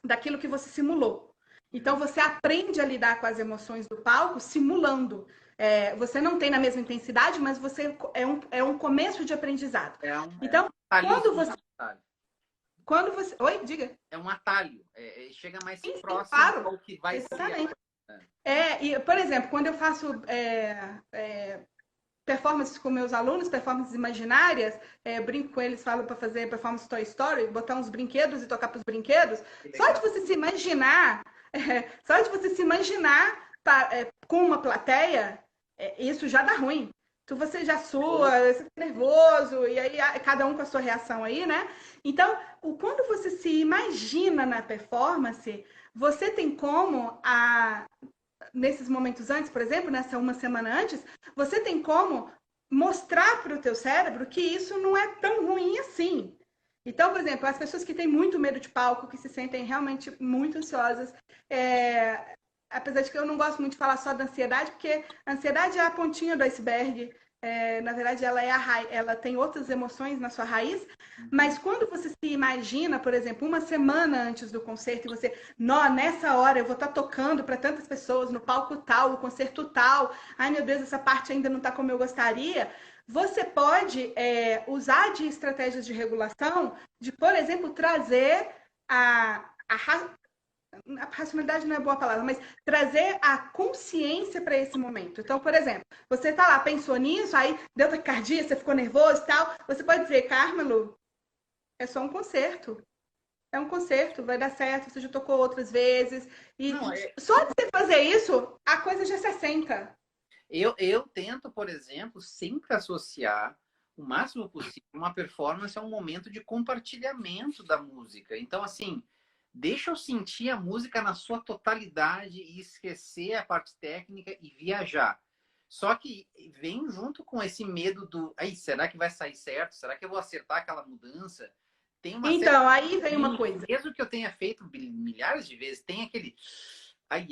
daquilo que você simulou. Então, você aprende a lidar com as emoções do palco simulando. Você não tem na mesma intensidade, mas você é um começo de aprendizado. Então, quando você. Oi, diga. É um atalho. Chega mais Sim, próximo claro. ao que vai Exatamente. ser. E, por exemplo, quando eu faço performances com meus alunos, performances imaginárias, brinco com eles, falo para fazer performance Toy Story, botar uns brinquedos e tocar para os brinquedos. Só de você se imaginar, com uma plateia, isso já dá ruim. Então você já sua, você fica nervoso, e aí cada um com a sua reação aí, né? Então, quando você se imagina na performance, você tem como nesses momentos antes, por exemplo, nessa uma semana antes, você tem como mostrar para o teu cérebro que isso não é tão ruim assim. Então, por exemplo, as pessoas que têm muito medo de palco, que se sentem realmente muito ansiosas, apesar de que eu não gosto muito de falar só da ansiedade, porque a ansiedade é a pontinha do iceberg. Na verdade, ela tem outras emoções na sua raiz, mas quando você se imagina, por exemplo, uma semana antes do concerto, e você, nessa hora eu vou estar tocando para tantas pessoas no palco tal, no concerto tal, ai meu Deus, essa parte ainda não está como eu gostaria. Você pode usar de estratégias de regulação, de, por exemplo, trazer a racionalidade não é boa palavra, mas trazer a consciência para esse momento. Então, por exemplo, você tá lá, pensou nisso, aí deu taquicardia, você ficou nervoso e tal, você pode dizer, Carmelo, é só um concerto. É um concerto, vai dar certo, você já tocou outras vezes. E só de você fazer isso, a coisa já se assenta. Eu tento, por exemplo, sempre associar o máximo possível uma performance a um momento de compartilhamento da música. Então, assim, deixa eu sentir a música na sua totalidade e esquecer a parte técnica e viajar. Só que vem junto com esse medo será que vai sair certo? Será que eu vou acertar aquela mudança? Então, aí vem uma coisa. Mesmo que eu tenha feito milhares de vezes, tem aquele ai.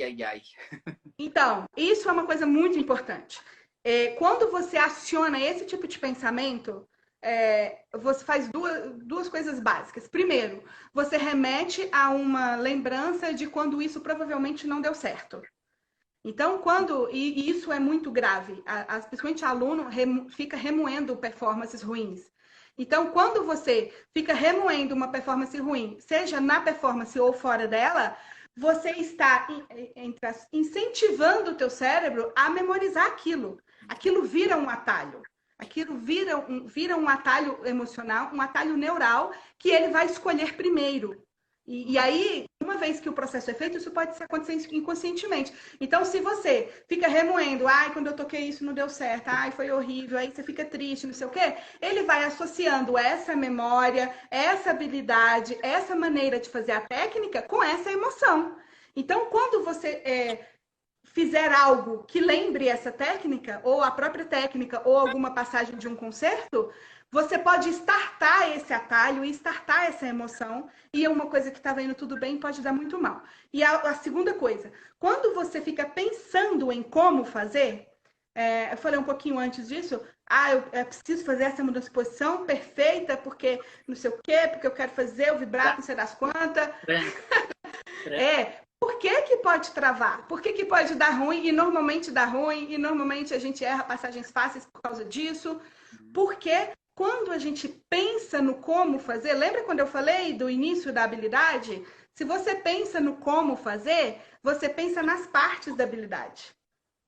Então, isso é uma coisa muito importante. Quando você aciona esse tipo de pensamento, você faz duas coisas básicas. Primeiro, você remete a uma lembrança de quando isso provavelmente não deu certo. Então, e isso é muito grave, principalmente aluno fica remoendo performances ruins. Então, quando você fica remoendo uma performance ruim, seja na performance ou fora dela, você está incentivando o teu cérebro a memorizar aquilo. Aquilo vira um atalho. Aquilo vira um atalho emocional, um atalho neural, que ele vai escolher primeiro. E aí, uma vez que o processo é feito, isso pode acontecer inconscientemente. Então, se você fica remoendo, ai, quando eu toquei isso não deu certo, ai, foi horrível, aí você fica triste, não sei o quê, ele vai associando essa memória, essa habilidade, essa maneira de fazer a técnica com essa emoção. Então, quando você fizer algo que lembre essa técnica, ou a própria técnica, ou alguma passagem de um concerto, você pode startar esse atalho e startar essa emoção, e uma coisa que estava indo tudo bem pode dar muito mal. E a segunda coisa, quando você fica pensando em como fazer, eu falei um pouquinho antes disso, eu preciso fazer essa mudança de posição perfeita, porque não sei o quê, porque eu quero fazer o vibrato, não sei das quantas. Por que pode travar? Por que pode dar ruim? E normalmente dá ruim, e normalmente a gente erra passagens fáceis por causa disso. Porque quando a gente pensa no como fazer, lembra quando eu falei do início da habilidade? Se você pensa no como fazer, você pensa nas partes da habilidade.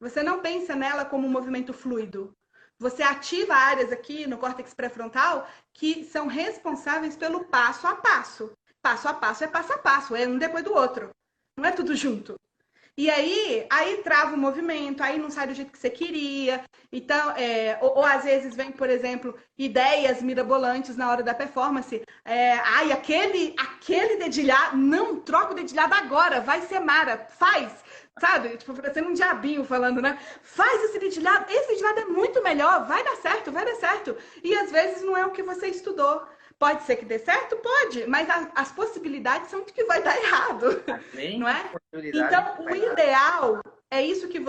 Você não pensa nela como um movimento fluido. Você ativa áreas aqui no córtex pré-frontal que são responsáveis pelo passo a passo. Passo a passo é passo a passo, é um depois do outro. Não é tudo junto. E aí trava o movimento, aí não sai do jeito que você queria. Então, ou às vezes vem, por exemplo, ideias mirabolantes na hora da performance. Aquele dedilhado, não, troca o dedilhado agora, vai ser Mara, faz. Sabe? Tipo, parecendo um diabinho falando, né? Faz esse dedilhado é muito melhor, vai dar certo, vai dar certo. E às vezes não é o que você estudou. Pode ser que dê certo? Pode, mas as possibilidades são de que vai dar errado, não é? Então, o ideal é isso que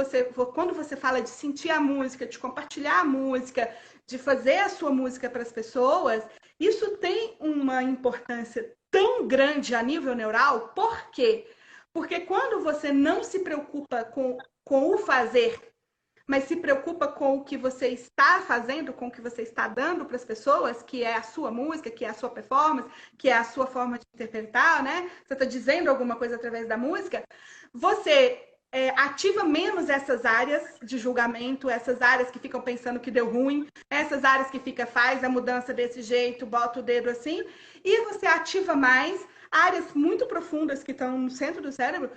quando você fala de sentir a música, de compartilhar a música, de fazer a sua música para as pessoas, isso tem uma importância tão grande a nível neural. Por quê? Porque quando você não se preocupa com o fazer, mas se preocupa com o que você está fazendo, com o que você está dando para as pessoas, que é a sua música, que é a sua performance, que é a sua forma de interpretar, né? Você está dizendo alguma coisa através da música, você ativa menos essas áreas de julgamento, essas áreas que ficam pensando que deu ruim, essas áreas que faz a mudança desse jeito, bota o dedo assim, e você ativa mais áreas muito profundas que estão no centro do cérebro,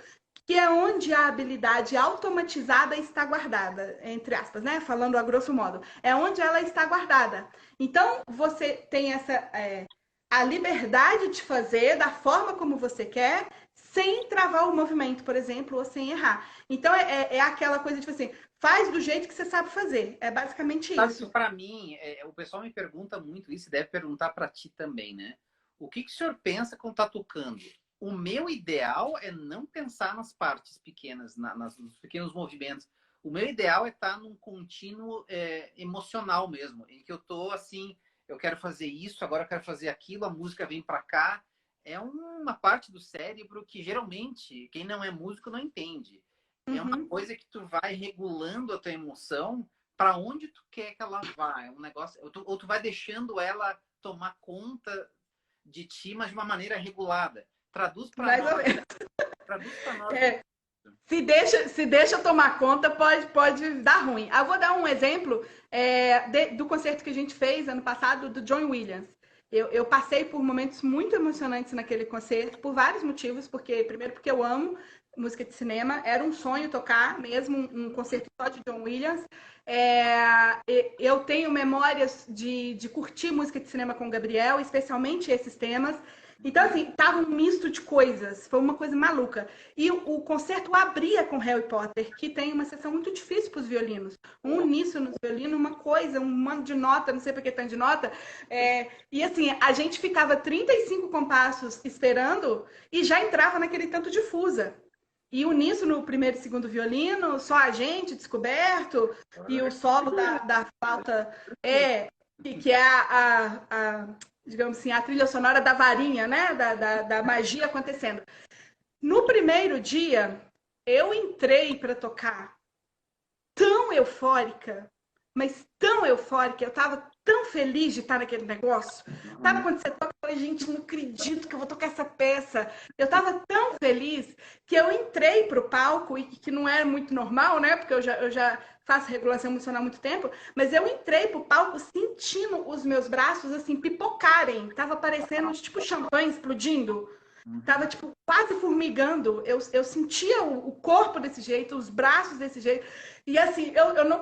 que é onde a habilidade automatizada está guardada, entre aspas, né? Falando a grosso modo. É onde ela está guardada. Então, você tem a liberdade de fazer da forma como você quer, sem travar o movimento, por exemplo, ou sem errar. Então, é aquela coisa de, tipo assim, faz do jeito que você sabe fazer. É basicamente isso. Para mim, o pessoal me pergunta muito isso, deve perguntar para ti também, né? O que o senhor pensa quando está tocando? O meu ideal é não pensar nas partes pequenas, nos pequenos movimentos. O meu ideal é estar num contínuo emocional mesmo, em que eu tô assim, eu quero fazer isso, agora eu quero fazer aquilo, a música vem para cá. É uma parte do cérebro que geralmente quem não é músico não entende. É uma coisa que tu vai regulando a tua emoção para onde tu quer que ela vá. É um negócio, ou tu vai deixando ela tomar conta de ti, mas de uma maneira regulada. Traduz para nós. Traduz para nós. Se deixa tomar conta, pode dar ruim. Eu vou dar um exemplo do concerto que a gente fez ano passado, do John Williams. Eu passei por momentos muito emocionantes naquele concerto, por vários motivos. Primeiro, porque eu amo música de cinema. Era um sonho tocar mesmo um concerto só de John Williams. Eu tenho memórias de curtir música de cinema com o Gabriel, especialmente esses temas. Então, assim, tava um misto de coisas. Foi uma coisa maluca. E o concerto abria com Harry Potter, que tem uma sessão muito difícil para os violinos. Um uníssono nos violinos, uma coisa, um monte de nota, não sei para que tanto de nota. E, assim, a gente ficava 35 compassos esperando e já entrava naquele tanto de fusa. E uníssono no primeiro e segundo violino, só a gente descoberto, e o solo da flauta que é digamos assim, a trilha sonora da varinha, né? Da magia acontecendo. No primeiro dia, eu entrei para tocar tão eufórica, mas tão eufórica, eu tava tão feliz de estar naquele negócio. Sabe quando você toca, eu falei, gente, não acredito que eu vou tocar essa peça. Eu tava tão feliz que eu entrei pro palco, e que não é muito normal, né? Porque eu já faço regulação emocional há muito tempo, mas eu entrei pro palco sentindo os meus braços, assim, pipocarem. Tava parecendo, tipo, champanhe explodindo. Tava, tipo, quase formigando. Eu sentia o corpo desse jeito, os braços desse jeito. E, assim,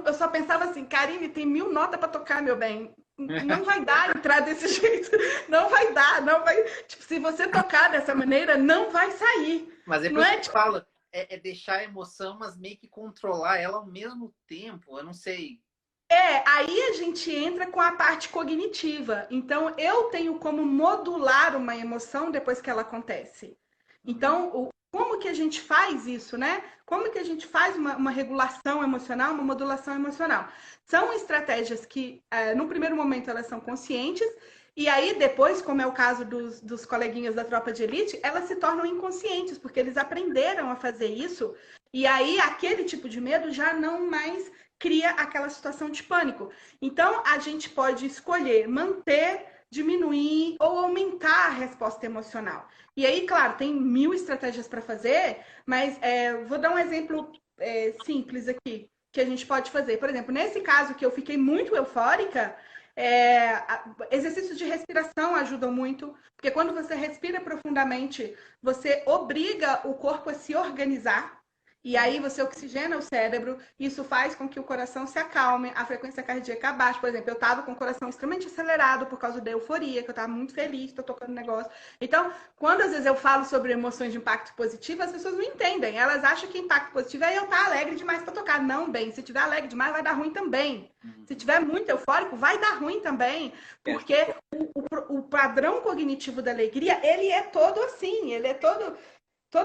eu só pensava assim, Karine, tem 1000 notas para tocar, meu bem. Não vai dar entrar desse jeito. Não vai dar, não vai... Tipo, se você tocar dessa maneira, não vai sair. Mas é por Não isso é, que eu tipo... falo, é deixar a emoção, mas meio que controlar ela ao mesmo tempo. Eu não sei. Aí a gente entra com a parte cognitiva. Então, eu tenho como modular uma emoção depois que ela acontece. Então, como que a gente faz isso, né? Como que a gente faz uma regulação emocional, uma modulação emocional? São estratégias que, no primeiro momento, elas são conscientes, e aí depois, como é o caso dos coleguinhas da tropa de elite, elas se tornam inconscientes, porque eles aprenderam a fazer isso, e aí aquele tipo de medo já não mais cria aquela situação de pânico. Então, a gente pode escolher manter, diminuir ou aumentar a resposta emocional. E aí, claro, tem 1000 estratégias para fazer, mas vou dar um exemplo simples aqui que a gente pode fazer. Por exemplo, nesse caso que eu fiquei muito eufórica, exercícios de respiração ajudam muito, porque quando você respira profundamente, você obriga o corpo a se organizar. E aí você oxigena o cérebro, isso faz com que o coração se acalme, a frequência cardíaca abaixe. Por exemplo, eu estava com o coração extremamente acelerado por causa da euforia, que eu estava muito feliz, estou tocando negócio. Então, quando às vezes eu falo sobre emoções de impacto positivo, as pessoas não entendem. Elas acham que impacto positivo é eu estar alegre demais para tocar. Não, bem, se tiver alegre demais, vai dar ruim também. Se tiver muito eufórico, vai dar ruim também, porque o padrão cognitivo da alegria, ele é todo assim, ele é todo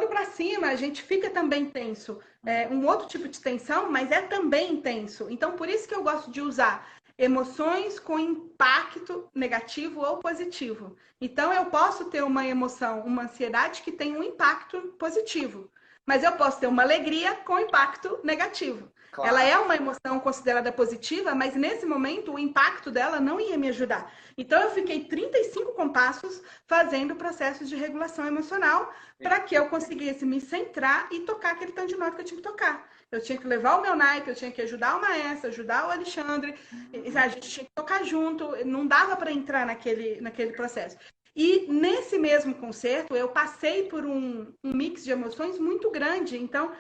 para cima, a gente fica também tenso. É um outro tipo de tensão, mas é também intenso. Então, por isso que eu gosto de usar emoções com impacto negativo ou positivo. Então, eu posso ter uma emoção, uma ansiedade que tem um impacto positivo, mas eu posso ter uma alegria com impacto negativo. Claro. Ela é uma emoção considerada positiva, mas nesse momento o impacto dela não ia me ajudar. Então, eu fiquei 35 compassos fazendo processos de regulação emocional para que eu conseguisse me centrar e tocar aquele tanto de nota que eu tinha que tocar. Eu tinha que levar o meu naipe, eu tinha que ajudar o maestro, ajudar o Alexandre, a gente tinha que tocar junto, não dava para entrar naquele processo. E nesse mesmo concerto, eu passei por um mix de emoções muito grande. Então,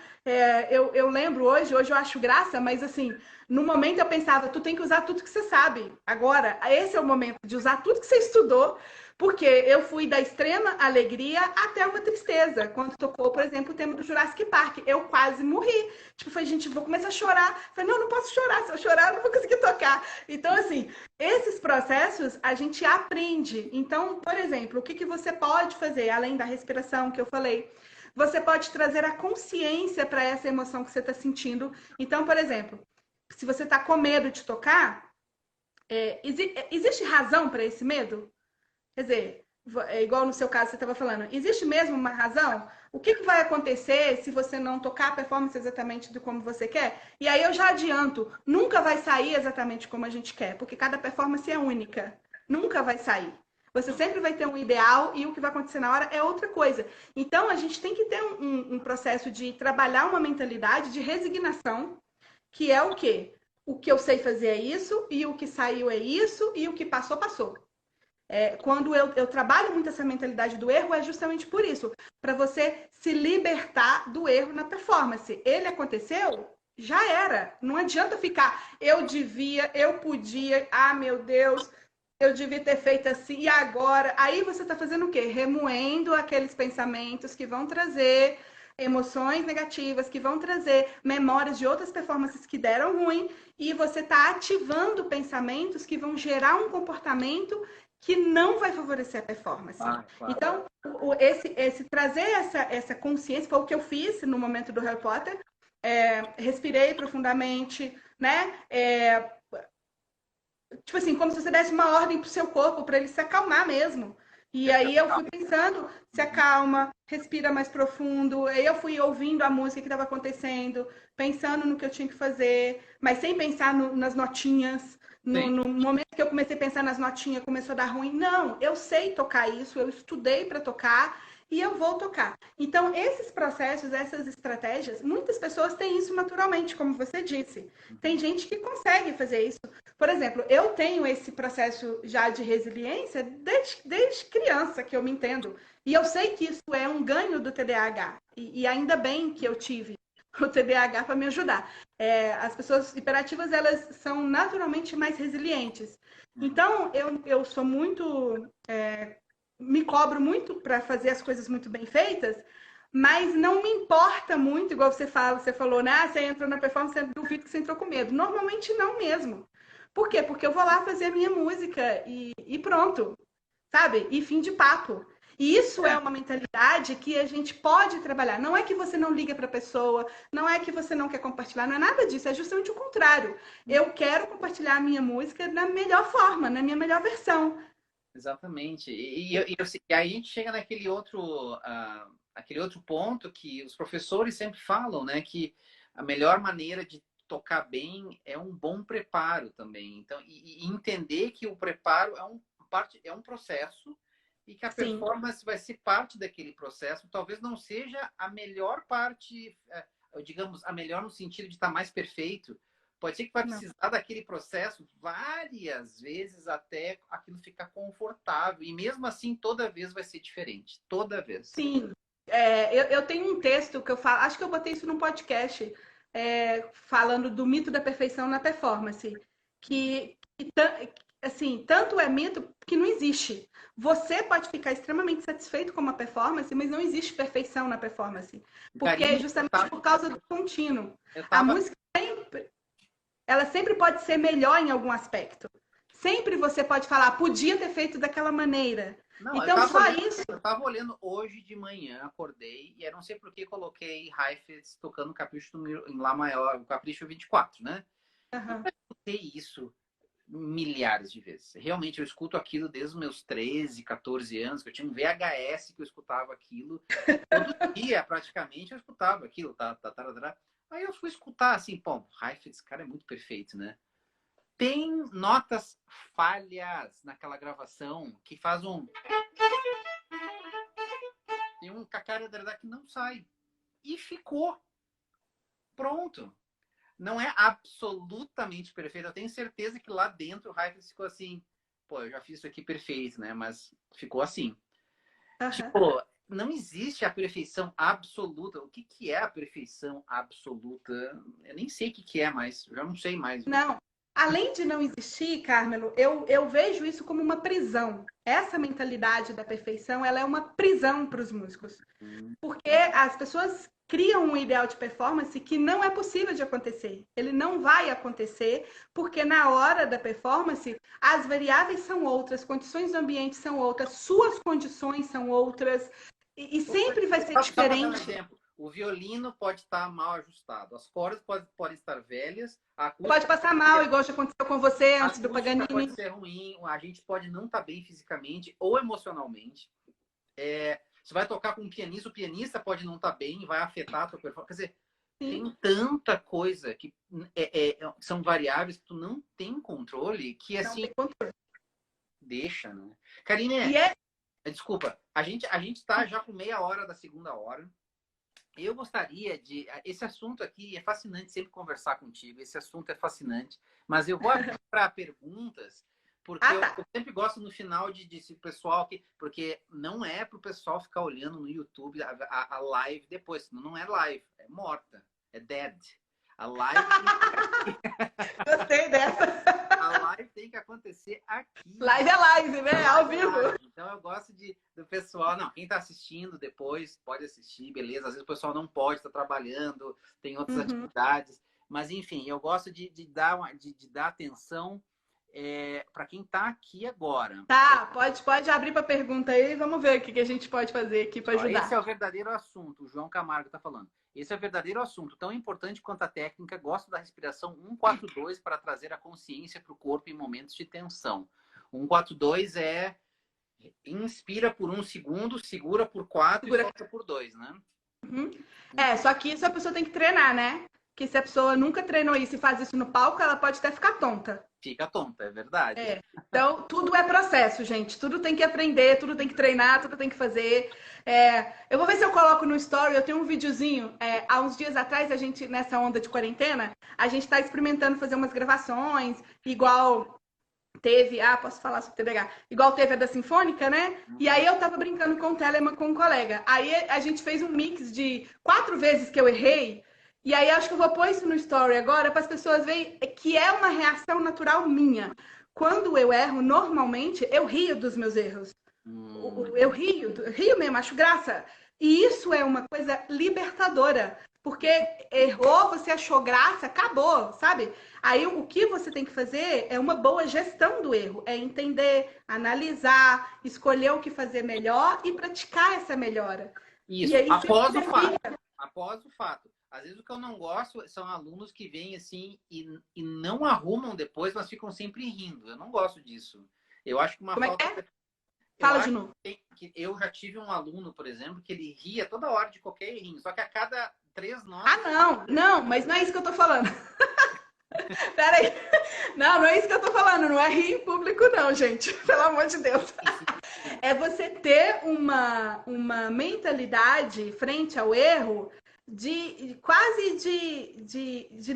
eu lembro hoje eu acho graça, mas assim, no momento eu pensava, tu tem que usar tudo que você sabe. Agora, esse é o momento de usar tudo que você estudou, porque eu fui da extrema alegria até uma tristeza. Quando tocou, por exemplo, o tema do Jurassic Park, eu quase morri. Tipo, falei, gente, vou começar a chorar. Falei, não posso chorar. Se eu chorar, eu não vou conseguir tocar. Então, assim, esses processos a gente aprende. Então, por exemplo, o que você pode fazer, além da respiração que eu falei? Você pode trazer a consciência para essa emoção que você está sentindo. Então, por exemplo, se você está com medo de tocar, existe razão para esse medo? Quer dizer, igual no seu caso você estava falando, existe mesmo uma razão? O que vai acontecer se você não tocar a performance exatamente do como você quer? E aí eu já adianto, nunca vai sair exatamente como a gente quer, porque cada performance é única. Nunca vai sair. Você sempre vai ter um ideal e o que vai acontecer na hora é outra coisa. Então a gente tem que ter um processo de trabalhar uma mentalidade de resignação, que é o quê? O que eu sei fazer é isso, e o que saiu é isso, e o que passou, passou. Quando eu trabalho muito essa mentalidade do erro, é justamente por isso, para você se libertar do erro na performance. Ele aconteceu, já era. Não adianta ficar, eu devia, eu podia, ah, meu Deus, eu devia ter feito assim, e agora? Aí você está fazendo o quê? Remoendo aqueles pensamentos que vão trazer emoções negativas, que vão trazer memórias de outras performances que deram ruim, e você está ativando pensamentos que vão gerar um comportamento que não vai favorecer a performance. Claro. Então, esse trazer essa consciência foi o que eu fiz no momento do Harry Potter. Respirei profundamente, né? tipo assim, como se você desse uma ordem pro seu corpo para ele se acalmar mesmo. E aí eu fui pensando, se acalma, respira mais profundo. Aí eu fui ouvindo a música que estava acontecendo, pensando no que eu tinha que fazer, mas sem pensar nas notinhas. Sim. No momento que eu comecei a pensar nas notinhas, começou a dar ruim. Não, eu sei tocar isso, eu estudei para tocar e eu vou tocar. Então, esses processos, essas estratégias, muitas pessoas têm isso naturalmente, como você disse. Tem gente que consegue fazer isso. Por exemplo, eu tenho esse processo já de resiliência desde criança, que eu me entendo. E eu sei que isso é um ganho do TDAH. E ainda bem que eu tive o TDAH para me ajudar. As pessoas hiperativas, elas são naturalmente mais resilientes. Então, eu sou muito... me cobro muito para fazer as coisas muito bem feitas, mas não me importa muito, igual você falou, né? Ah, você entrou na performance, eu duvido que você entrou com medo. Normalmente não mesmo. Por quê? Porque eu vou lá fazer a minha música e pronto, sabe? E fim de papo. E isso é uma mentalidade que a gente pode trabalhar. Não é que você não liga para a pessoa, não é que você não quer compartilhar, não é nada disso, é justamente o contrário. Eu quero compartilhar a minha música na melhor forma, na minha melhor versão. Exatamente. E aí a gente chega aquele outro ponto que os professores sempre falam, né? Que a melhor maneira de tocar bem é um bom preparo também. Então, e entender que o preparo é um processo e que a Sim. performance vai ser parte daquele processo. Talvez não seja a melhor parte, digamos, a melhor no sentido de estar mais perfeito. Pode ser que vai precisar daquele processo várias vezes até aquilo ficar confortável. E mesmo assim, toda vez vai ser diferente. Toda vez. Sim. Eu tenho um texto que eu falo, acho que eu botei isso num podcast, falando do mito da perfeição na performance. Assim, tanto é mito que não existe. Você pode ficar extremamente satisfeito com uma performance, mas não existe perfeição na performance. Porque é Karine, justamente por causa do contínuo. eu A tava, música ela sempre pode ser melhor em algum aspecto. Sempre você pode falar, podia ter feito daquela maneira. não, Então, só isso. eu tava olhando hoje de manhã, acordei, e eu não sei por que coloquei Heifetz tocando Capricho em Lá Maior, o Capricho 24, né? Uhum. Eu escutei isso milhares de vezes. Realmente, eu escuto aquilo desde os meus 13, 14 anos, que eu tinha um VHS que eu escutava aquilo. Todo dia, praticamente, eu escutava aquilo. Aí eu fui escutar, assim, pô, Heifetz, esse cara é muito perfeito, né? Tem notas falhas naquela gravação que faz um... Tem um cacaré que não sai. E ficou. Pronto. Não é absolutamente perfeito. Eu tenho certeza que lá dentro o Heifetz ficou assim, pô, eu já fiz isso aqui perfeito, né? Mas ficou assim. Uhum. Tipo, não existe a perfeição absoluta. O que é a perfeição absoluta? Eu nem sei o que é mais. Eu já não sei mais. Não. Além de não existir, Carmelo, eu vejo isso como uma prisão. Essa mentalidade da perfeição, ela é uma prisão para os músicos. Porque as pessoas criam um ideal de performance que não é possível de acontecer. Ele não vai acontecer, porque na hora da performance, as variáveis são outras, condições do ambiente são outras, suas condições são outras, e sempre vai ser Só para dar um diferente. exemplo. O violino pode estar mal ajustado, as cordas podem estar velhas, a Pode acústica passar mal, igual já aconteceu com você A antes do acústica pode Paganini. ser ruim, a gente pode não estar bem fisicamente ou emocionalmente. Você vai tocar com um pianista, o pianista pode não estar bem, vai afetar a tua performance. Quer dizer, Sim, tem tanta coisa que são variáveis que tu não tem controle, que não assim, tem controle. deixa, né? Karine, E é. desculpa, a gente tá já com meia hora da segunda hora. Eu gostaria de. Esse assunto aqui é fascinante sempre conversar contigo. Esse assunto é fascinante. Mas eu vou abrir para perguntas, porque Ah, eu tá. sempre gosto no final de se o pessoal que. Porque não é para o pessoal ficar olhando no YouTube a live depois, senão não é live, é morta, é dead. A live, Gostei dessa. a live tem que acontecer aqui. Live é live, né? Ao vivo. Então eu gosto do pessoal, não, quem está assistindo depois pode assistir, beleza. Às vezes o pessoal não pode, está trabalhando, tem outras atividades, mas enfim, eu gosto de dar atenção para quem está aqui agora. Tá, pode abrir para pergunta aí, vamos ver o que a gente pode fazer aqui para ajudar. Esse é o verdadeiro assunto, o João Camargo está falando. Esse é o verdadeiro assunto, tão importante quanto a técnica. Gosto da respiração 1-4-2 para trazer a consciência para o corpo em momentos de tensão. 1-4-2 é inspira por 1 segundo, segura por 4 e solta por 2, né? Uhum. Só que isso a pessoa tem que treinar, né? Que se a pessoa nunca treinou isso e faz isso no palco, ela pode até ficar tonta. Fica tonta, é verdade. Então, tudo é processo, gente. Tudo tem que aprender, tudo tem que treinar, tudo tem que fazer. Eu vou ver se eu coloco no story, eu tenho um videozinho. Há uns dias atrás, a gente, nessa onda de quarentena, a gente está experimentando fazer umas gravações, igual teve... posso falar sobre TDAH. Igual teve a da Sinfônica, né? E aí eu tava brincando com o Telemann com um colega. Aí a gente fez um mix de 4 vezes que eu errei. E aí acho que eu vou pôr isso no story agora para as pessoas verem que é uma reação natural minha. Quando eu erro, normalmente, eu rio dos meus erros. Eu rio mesmo, acho graça. E isso é uma coisa libertadora. Porque errou, você achou graça, acabou, sabe? Aí o que você tem que fazer é uma boa gestão do erro. É entender, analisar, escolher o que fazer melhor e praticar essa melhora. Isso, aí, após o fato. Às vezes o que eu não gosto são alunos que vêm assim e não arrumam depois, mas ficam sempre rindo. Eu não gosto disso. Eu acho que uma falta... Fala de novo. Eu já tive um aluno, por exemplo, que ele ria toda hora de qualquer errinho. Só que a cada 3 notas... Não, mas não é isso que eu tô falando. Peraí. Não é isso que eu tô falando. Não é rir em público, não, gente. Pelo amor de Deus. É você ter uma mentalidade frente ao erro de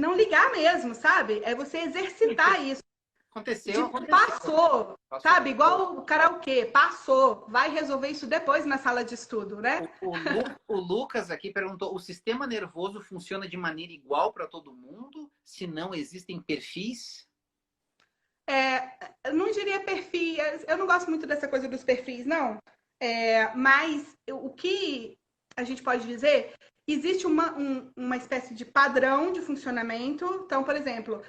não ligar mesmo, sabe? É você exercitar isso. Aconteceu. Passou, sabe? Igual o karaokê, passou. Vai resolver isso depois na sala de estudo, né? O Lucas aqui perguntou, o sistema nervoso funciona de maneira igual para todo mundo? Se não existem perfis? Eu não diria perfil, eu não gosto muito dessa coisa dos perfis, não. Mas o que a gente pode dizer, existe uma espécie de padrão de funcionamento. Então, por exemplo,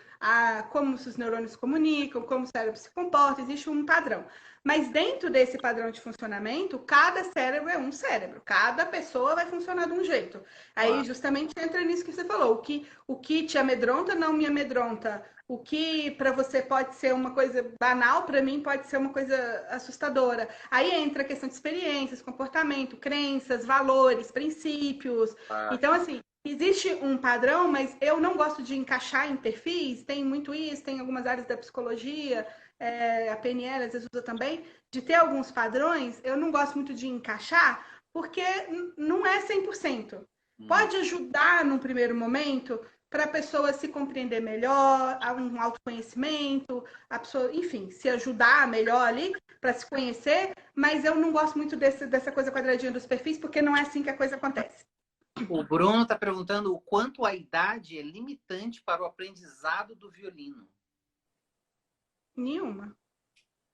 como os neurônios se comunicam, como o cérebro se comporta, existe um padrão. Mas dentro desse padrão de funcionamento, cada cérebro é um cérebro. Cada pessoa vai funcionar de um jeito. Aí, justamente, entra nisso que você falou. O que te amedronta não me amedronta. O que para você pode ser uma coisa banal, para mim pode ser uma coisa assustadora. Aí entra a questão de experiências, comportamento, crenças, valores, princípios. Então, assim, existe um padrão, mas eu não gosto de encaixar em perfis. Tem muito isso, tem algumas áreas da psicologia, a PNL às vezes usa também, de ter alguns padrões. Eu não gosto muito de encaixar, porque não é 100%. Pode ajudar num primeiro momento, para a pessoa se compreender melhor, um autoconhecimento, a pessoa, enfim, se ajudar melhor ali para se conhecer, mas eu não gosto muito dessa coisa quadradinha dos perfis, porque não é assim que a coisa acontece. O Bruno está perguntando o quanto a idade é limitante para o aprendizado do violino. Nenhuma.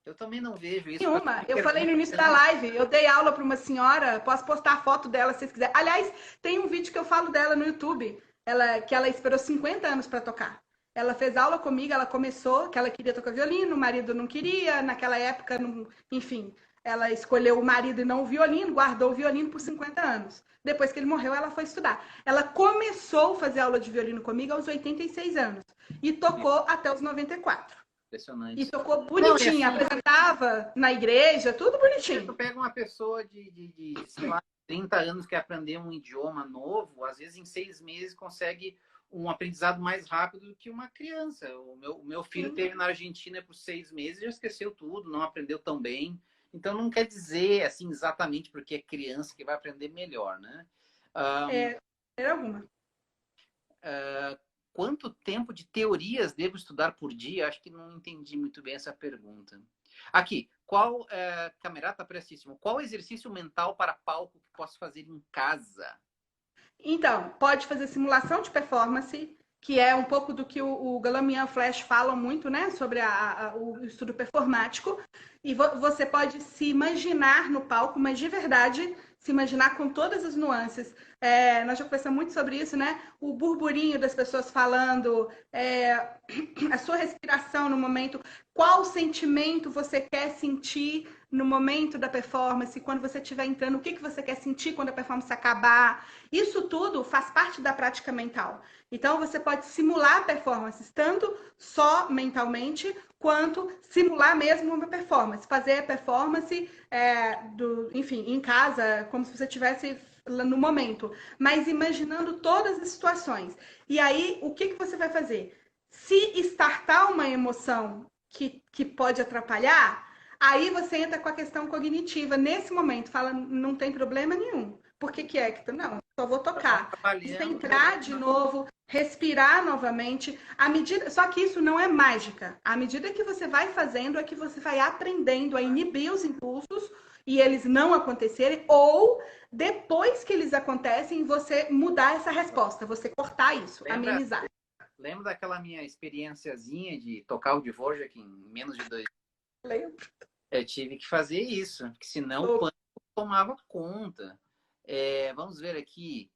Eu também não vejo isso. Nenhuma. Eu falei no início da live, eu dei aula para uma senhora, posso postar a foto dela se vocês quiserem. Aliás, tem um vídeo que eu falo dela no YouTube. Que ela esperou 50 anos para tocar. Ela fez aula comigo, ela começou, que ela queria tocar violino, o marido não queria, naquela época, enfim, ela escolheu o marido e não o violino, guardou o violino por 50 anos. Depois que ele morreu, ela foi estudar. Ela começou a fazer aula de violino comigo aos 86 anos e tocou até os 94. Impressionante. E tocou bonitinho, não, assim, apresentava na igreja, tudo bonitinho. Tu pega uma pessoa de sei lá, 30 anos que aprender um idioma novo, às vezes em 6 meses consegue um aprendizado mais rápido do que uma criança. O meu filho esteve na Argentina por 6 meses e já esqueceu tudo, não aprendeu tão bem. Então não quer dizer assim exatamente porque é criança que vai aprender melhor, né? Alguma. Quanto tempo de teorias devo estudar por dia? Acho que não entendi muito bem essa pergunta. Aqui, Camerata Prestíssimo, qual exercício mental para palco que posso fazer em casa? Então, pode fazer simulação de performance, que é um pouco do que o Galamian Flash falam muito, né? Sobre o estudo performático. E você pode se imaginar no palco, mas de verdade, se imaginar com todas as nuances. Nós já conversamos muito sobre isso, né? O burburinho das pessoas falando, a sua respiração no momento, qual sentimento você quer sentir no momento da performance, quando você estiver entrando, o que você quer sentir quando a performance acabar. Isso tudo faz parte da prática mental. Então, você pode simular performances, tanto só mentalmente, quanto simular mesmo uma performance. Fazer a performance, enfim, em casa, como se você estivesse no momento, mas imaginando todas as situações. E aí, o que você vai fazer? Se startar uma emoção que pode atrapalhar, aí você entra com a questão cognitiva. Nesse momento, fala, não tem problema nenhum. Por que é que não? Só vou tocar. Você entrar de novo, respirar novamente. Só que isso não é mágica. À medida que você vai fazendo, é que você vai aprendendo a inibir os impulsos e eles não acontecerem, ou depois que eles acontecem, você mudar essa resposta, você cortar isso, amenizar. Lembra daquela minha experiênciazinha de tocar o Dvorak em menos de 2 anos? Lembro. Eu tive que fazer isso, porque senão o pânico tomava conta. Vamos ver aqui.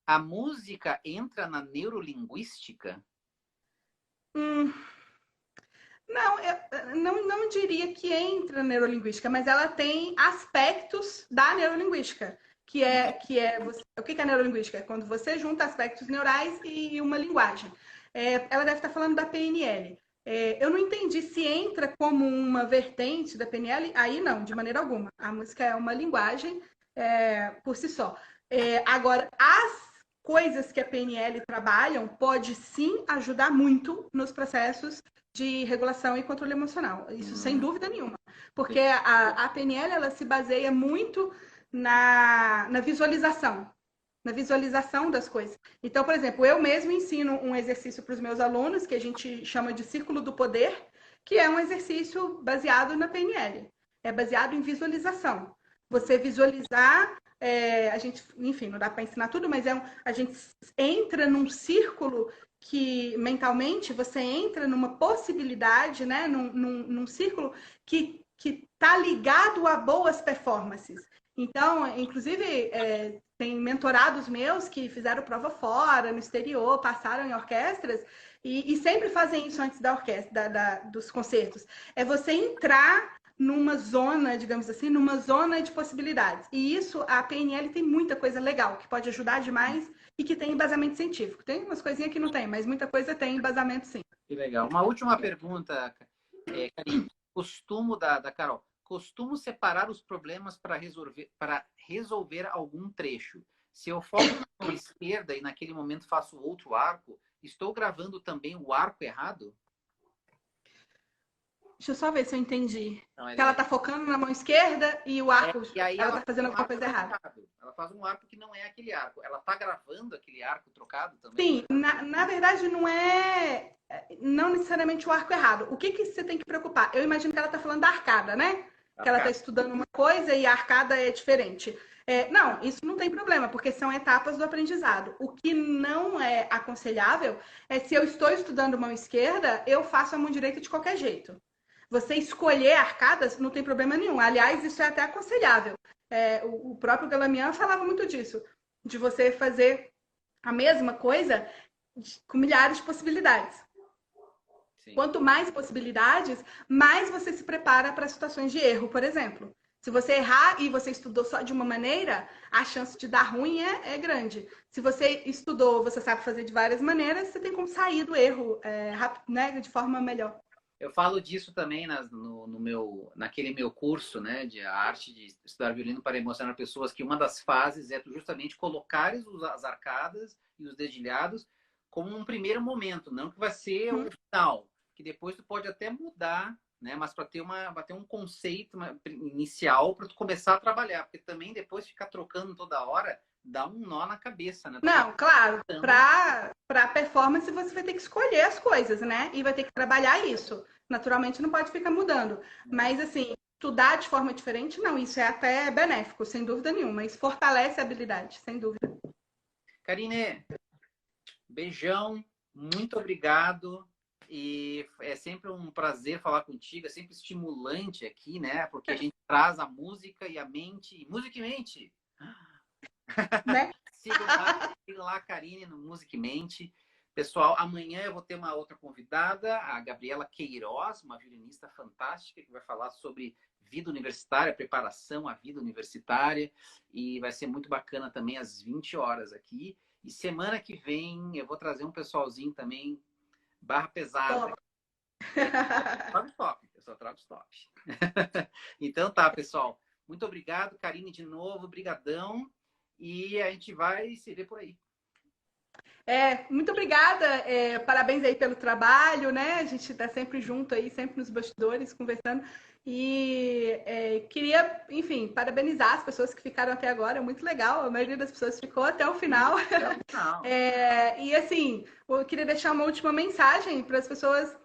A música entra na neurolinguística? Não, eu não diria que entra na neurolinguística, mas ela tem aspectos da neurolinguística, o que é a neurolinguística? É quando você junta aspectos neurais e uma linguagem. Ela deve estar falando da PNL. Eu não entendi se entra como uma vertente da PNL, aí não, de maneira alguma. A música é uma linguagem por si só. Agora, as coisas que a PNL trabalham pode sim ajudar muito nos processos de regulação e controle emocional. Isso sem dúvida nenhuma. Porque a PNL ela se baseia muito na visualização. Na visualização das coisas. Então, por exemplo, eu mesmo ensino um exercício para os meus alunos, que a gente chama de Círculo do Poder, que é um exercício baseado na PNL. É baseado em visualização. Você visualizar, a gente, enfim, não dá para ensinar tudo, mas a gente entra num círculo que mentalmente você entra numa possibilidade, né, num círculo que está ligado a boas performances. Então, inclusive, tem mentorados meus que fizeram prova fora, no exterior, passaram em orquestras e sempre fazem isso antes da orquestra, dos concertos. É você entrar numa zona, digamos assim, numa zona de possibilidades. E isso, a PNL tem muita coisa legal, que pode ajudar demais e que tem embasamento científico. Tem umas coisinhas que não tem, mas muita coisa tem embasamento sim. Que legal. Uma última pergunta, Karine. Costumo da Carol. Costumo separar os problemas para resolver algum trecho. Se eu foco na mão esquerda e naquele momento faço outro arco, estou gravando também o arco errado? Deixa eu só ver se eu entendi. Que ela tá focando na mão esquerda e o arco, e aí ela tá fazendo alguma coisa errada. Ela faz um arco que não é aquele arco. Ela tá gravando aquele arco trocado também? Sim, na verdade não necessariamente o arco errado. O que você tem que preocupar? Eu imagino que ela tá falando da arcada, né? Que ela tá estudando uma coisa e a arcada é diferente. Não, isso não tem problema, porque são etapas do aprendizado. O que não é aconselhável é se eu estou estudando mão esquerda, eu faço a mão direita de qualquer jeito. Você escolher arcadas não tem problema nenhum. Aliás, isso é até aconselhável. O próprio Galamian falava muito disso, de você fazer a mesma coisa com milhares de possibilidades. Sim. Quanto mais possibilidades, mais você se prepara para situações de erro, por exemplo. Se você errar e você estudou só de uma maneira, a chance de dar ruim é grande. Se você estudou, você sabe fazer de várias maneiras, você tem como sair do erro né, de forma melhor. Eu falo disso também naquele meu curso, né, de a arte de estudar violino para emocionar pessoas, que uma das fases é justamente colocares as arcadas e os dedilhados como um primeiro momento, não que vai ser o final, que depois tu pode até mudar, né, mas para ter um conceito inicial para tu começar a trabalhar, porque também depois ficar trocando toda hora dá um nó na cabeça, né? Não, claro. Para performance você vai ter que escolher as coisas, né? E vai ter que trabalhar isso. Naturalmente não pode ficar mudando. Mas assim, estudar de forma diferente, não. Isso é até benéfico, sem dúvida nenhuma. Isso fortalece a habilidade, sem dúvida. Karine, beijão. Muito obrigado. E é sempre um prazer falar contigo, é sempre estimulante aqui, né? Porque a gente traz a música e a mente, música e mente. Né? Siga lá a Karine no Music Mente. Pessoal, amanhã eu vou ter uma outra convidada, a Gabriela Queiroz, uma violinista fantástica, que vai falar sobre vida universitária, preparação à vida universitária. E vai ser muito bacana também às 20 horas aqui. E semana que vem eu vou trazer um pessoalzinho também, barra pesada. Trago top, eu só trago top. Então tá, pessoal. Muito obrigado, Karine, de novo. Brigadão. E a gente vai se ver por aí. Muito obrigada, parabéns aí pelo trabalho, né? A gente está sempre junto aí, sempre nos bastidores, conversando. E queria, enfim, parabenizar as pessoas que ficaram até agora, muito legal, a maioria das pessoas ficou até o final. Até o final. E assim, eu queria deixar uma última mensagem para as pessoas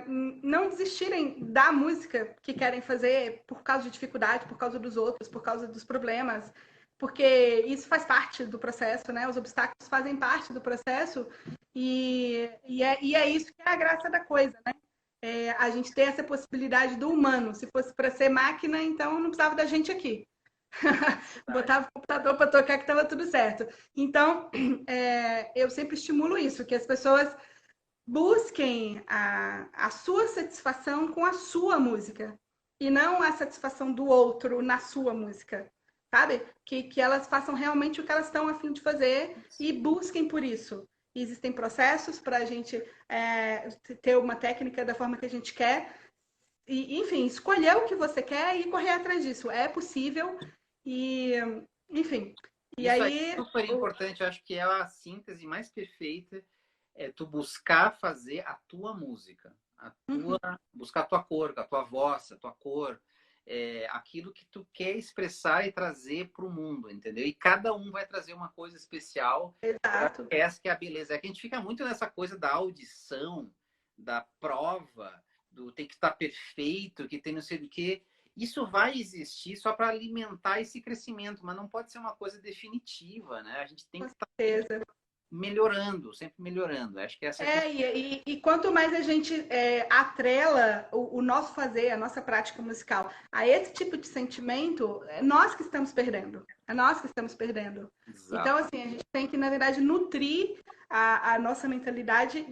não desistirem da música que querem fazer por causa de dificuldade, por causa dos outros, por causa dos problemas, porque isso faz parte do processo, né? Os obstáculos fazem parte do processo e é isso que é a graça da coisa, né? A gente tem essa possibilidade do humano. Se fosse para ser máquina, então não precisava da gente aqui. Botava o computador para tocar que estava tudo certo. Então, eu sempre estimulo isso, que as pessoas busquem a sua satisfação com a sua música e não a satisfação do outro na sua música, sabe? Que elas façam realmente o que elas estão a fim de fazer e busquem por isso. E existem processos para a gente ter uma técnica da forma que a gente quer. E, enfim, escolher o que você quer e correr atrás disso. É possível e, enfim. E Isso aí, é super importante, eu acho que é a síntese mais perfeita, é tu buscar fazer a tua música, buscar a tua cor, a tua voz, a tua cor, aquilo que tu quer expressar e trazer para o mundo, entendeu? E cada um vai trazer uma coisa especial. exato. Essa que é a beleza. É que a gente fica muito nessa coisa da audição, da prova, do tem que estar perfeito, que tem não sei do que. Isso vai existir só para alimentar esse crescimento, mas não pode ser uma coisa definitiva, né? A gente tem que estar melhorando, sempre melhorando. Acho que essa é a questão. E quanto mais a gente atrela o nosso fazer, a nossa prática musical a esse tipo de sentimento, é nós que estamos perdendo. É nós que estamos perdendo. Exato. Então, assim, a gente tem que, na verdade, nutrir a nossa mentalidade,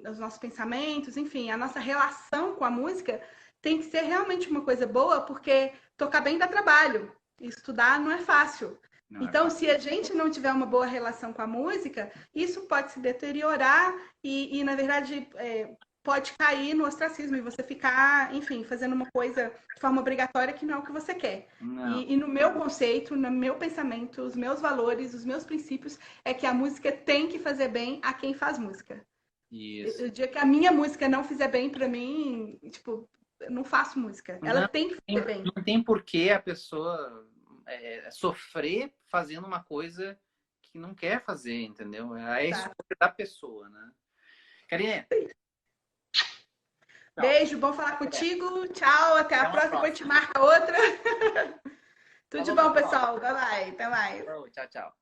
os nossos pensamentos, enfim, a nossa relação com a música tem que ser realmente uma coisa boa, porque tocar bem dá trabalho. Estudar não é fácil. Então, se a gente não tiver uma boa relação com a música, isso pode se deteriorar e na verdade, pode cair no ostracismo e você ficar, enfim, fazendo uma coisa de forma obrigatória que não é o que você quer. E no meu conceito, no meu pensamento, os meus valores, os meus princípios, é que a música tem que fazer bem a quem faz música. Isso. O dia que a minha música não fizer bem para mim, tipo, eu não faço música. Ela tem que fazer bem. Não tem porquê a pessoa sofrer fazendo uma coisa que não quer fazer, entendeu? É isso da pessoa, né? Karine. Beijo, bom falar contigo. Tchau, até a próxima. A gente marca outra. Tudo de bom, pessoal. Bye, bye. Até mais. Tchau, tchau.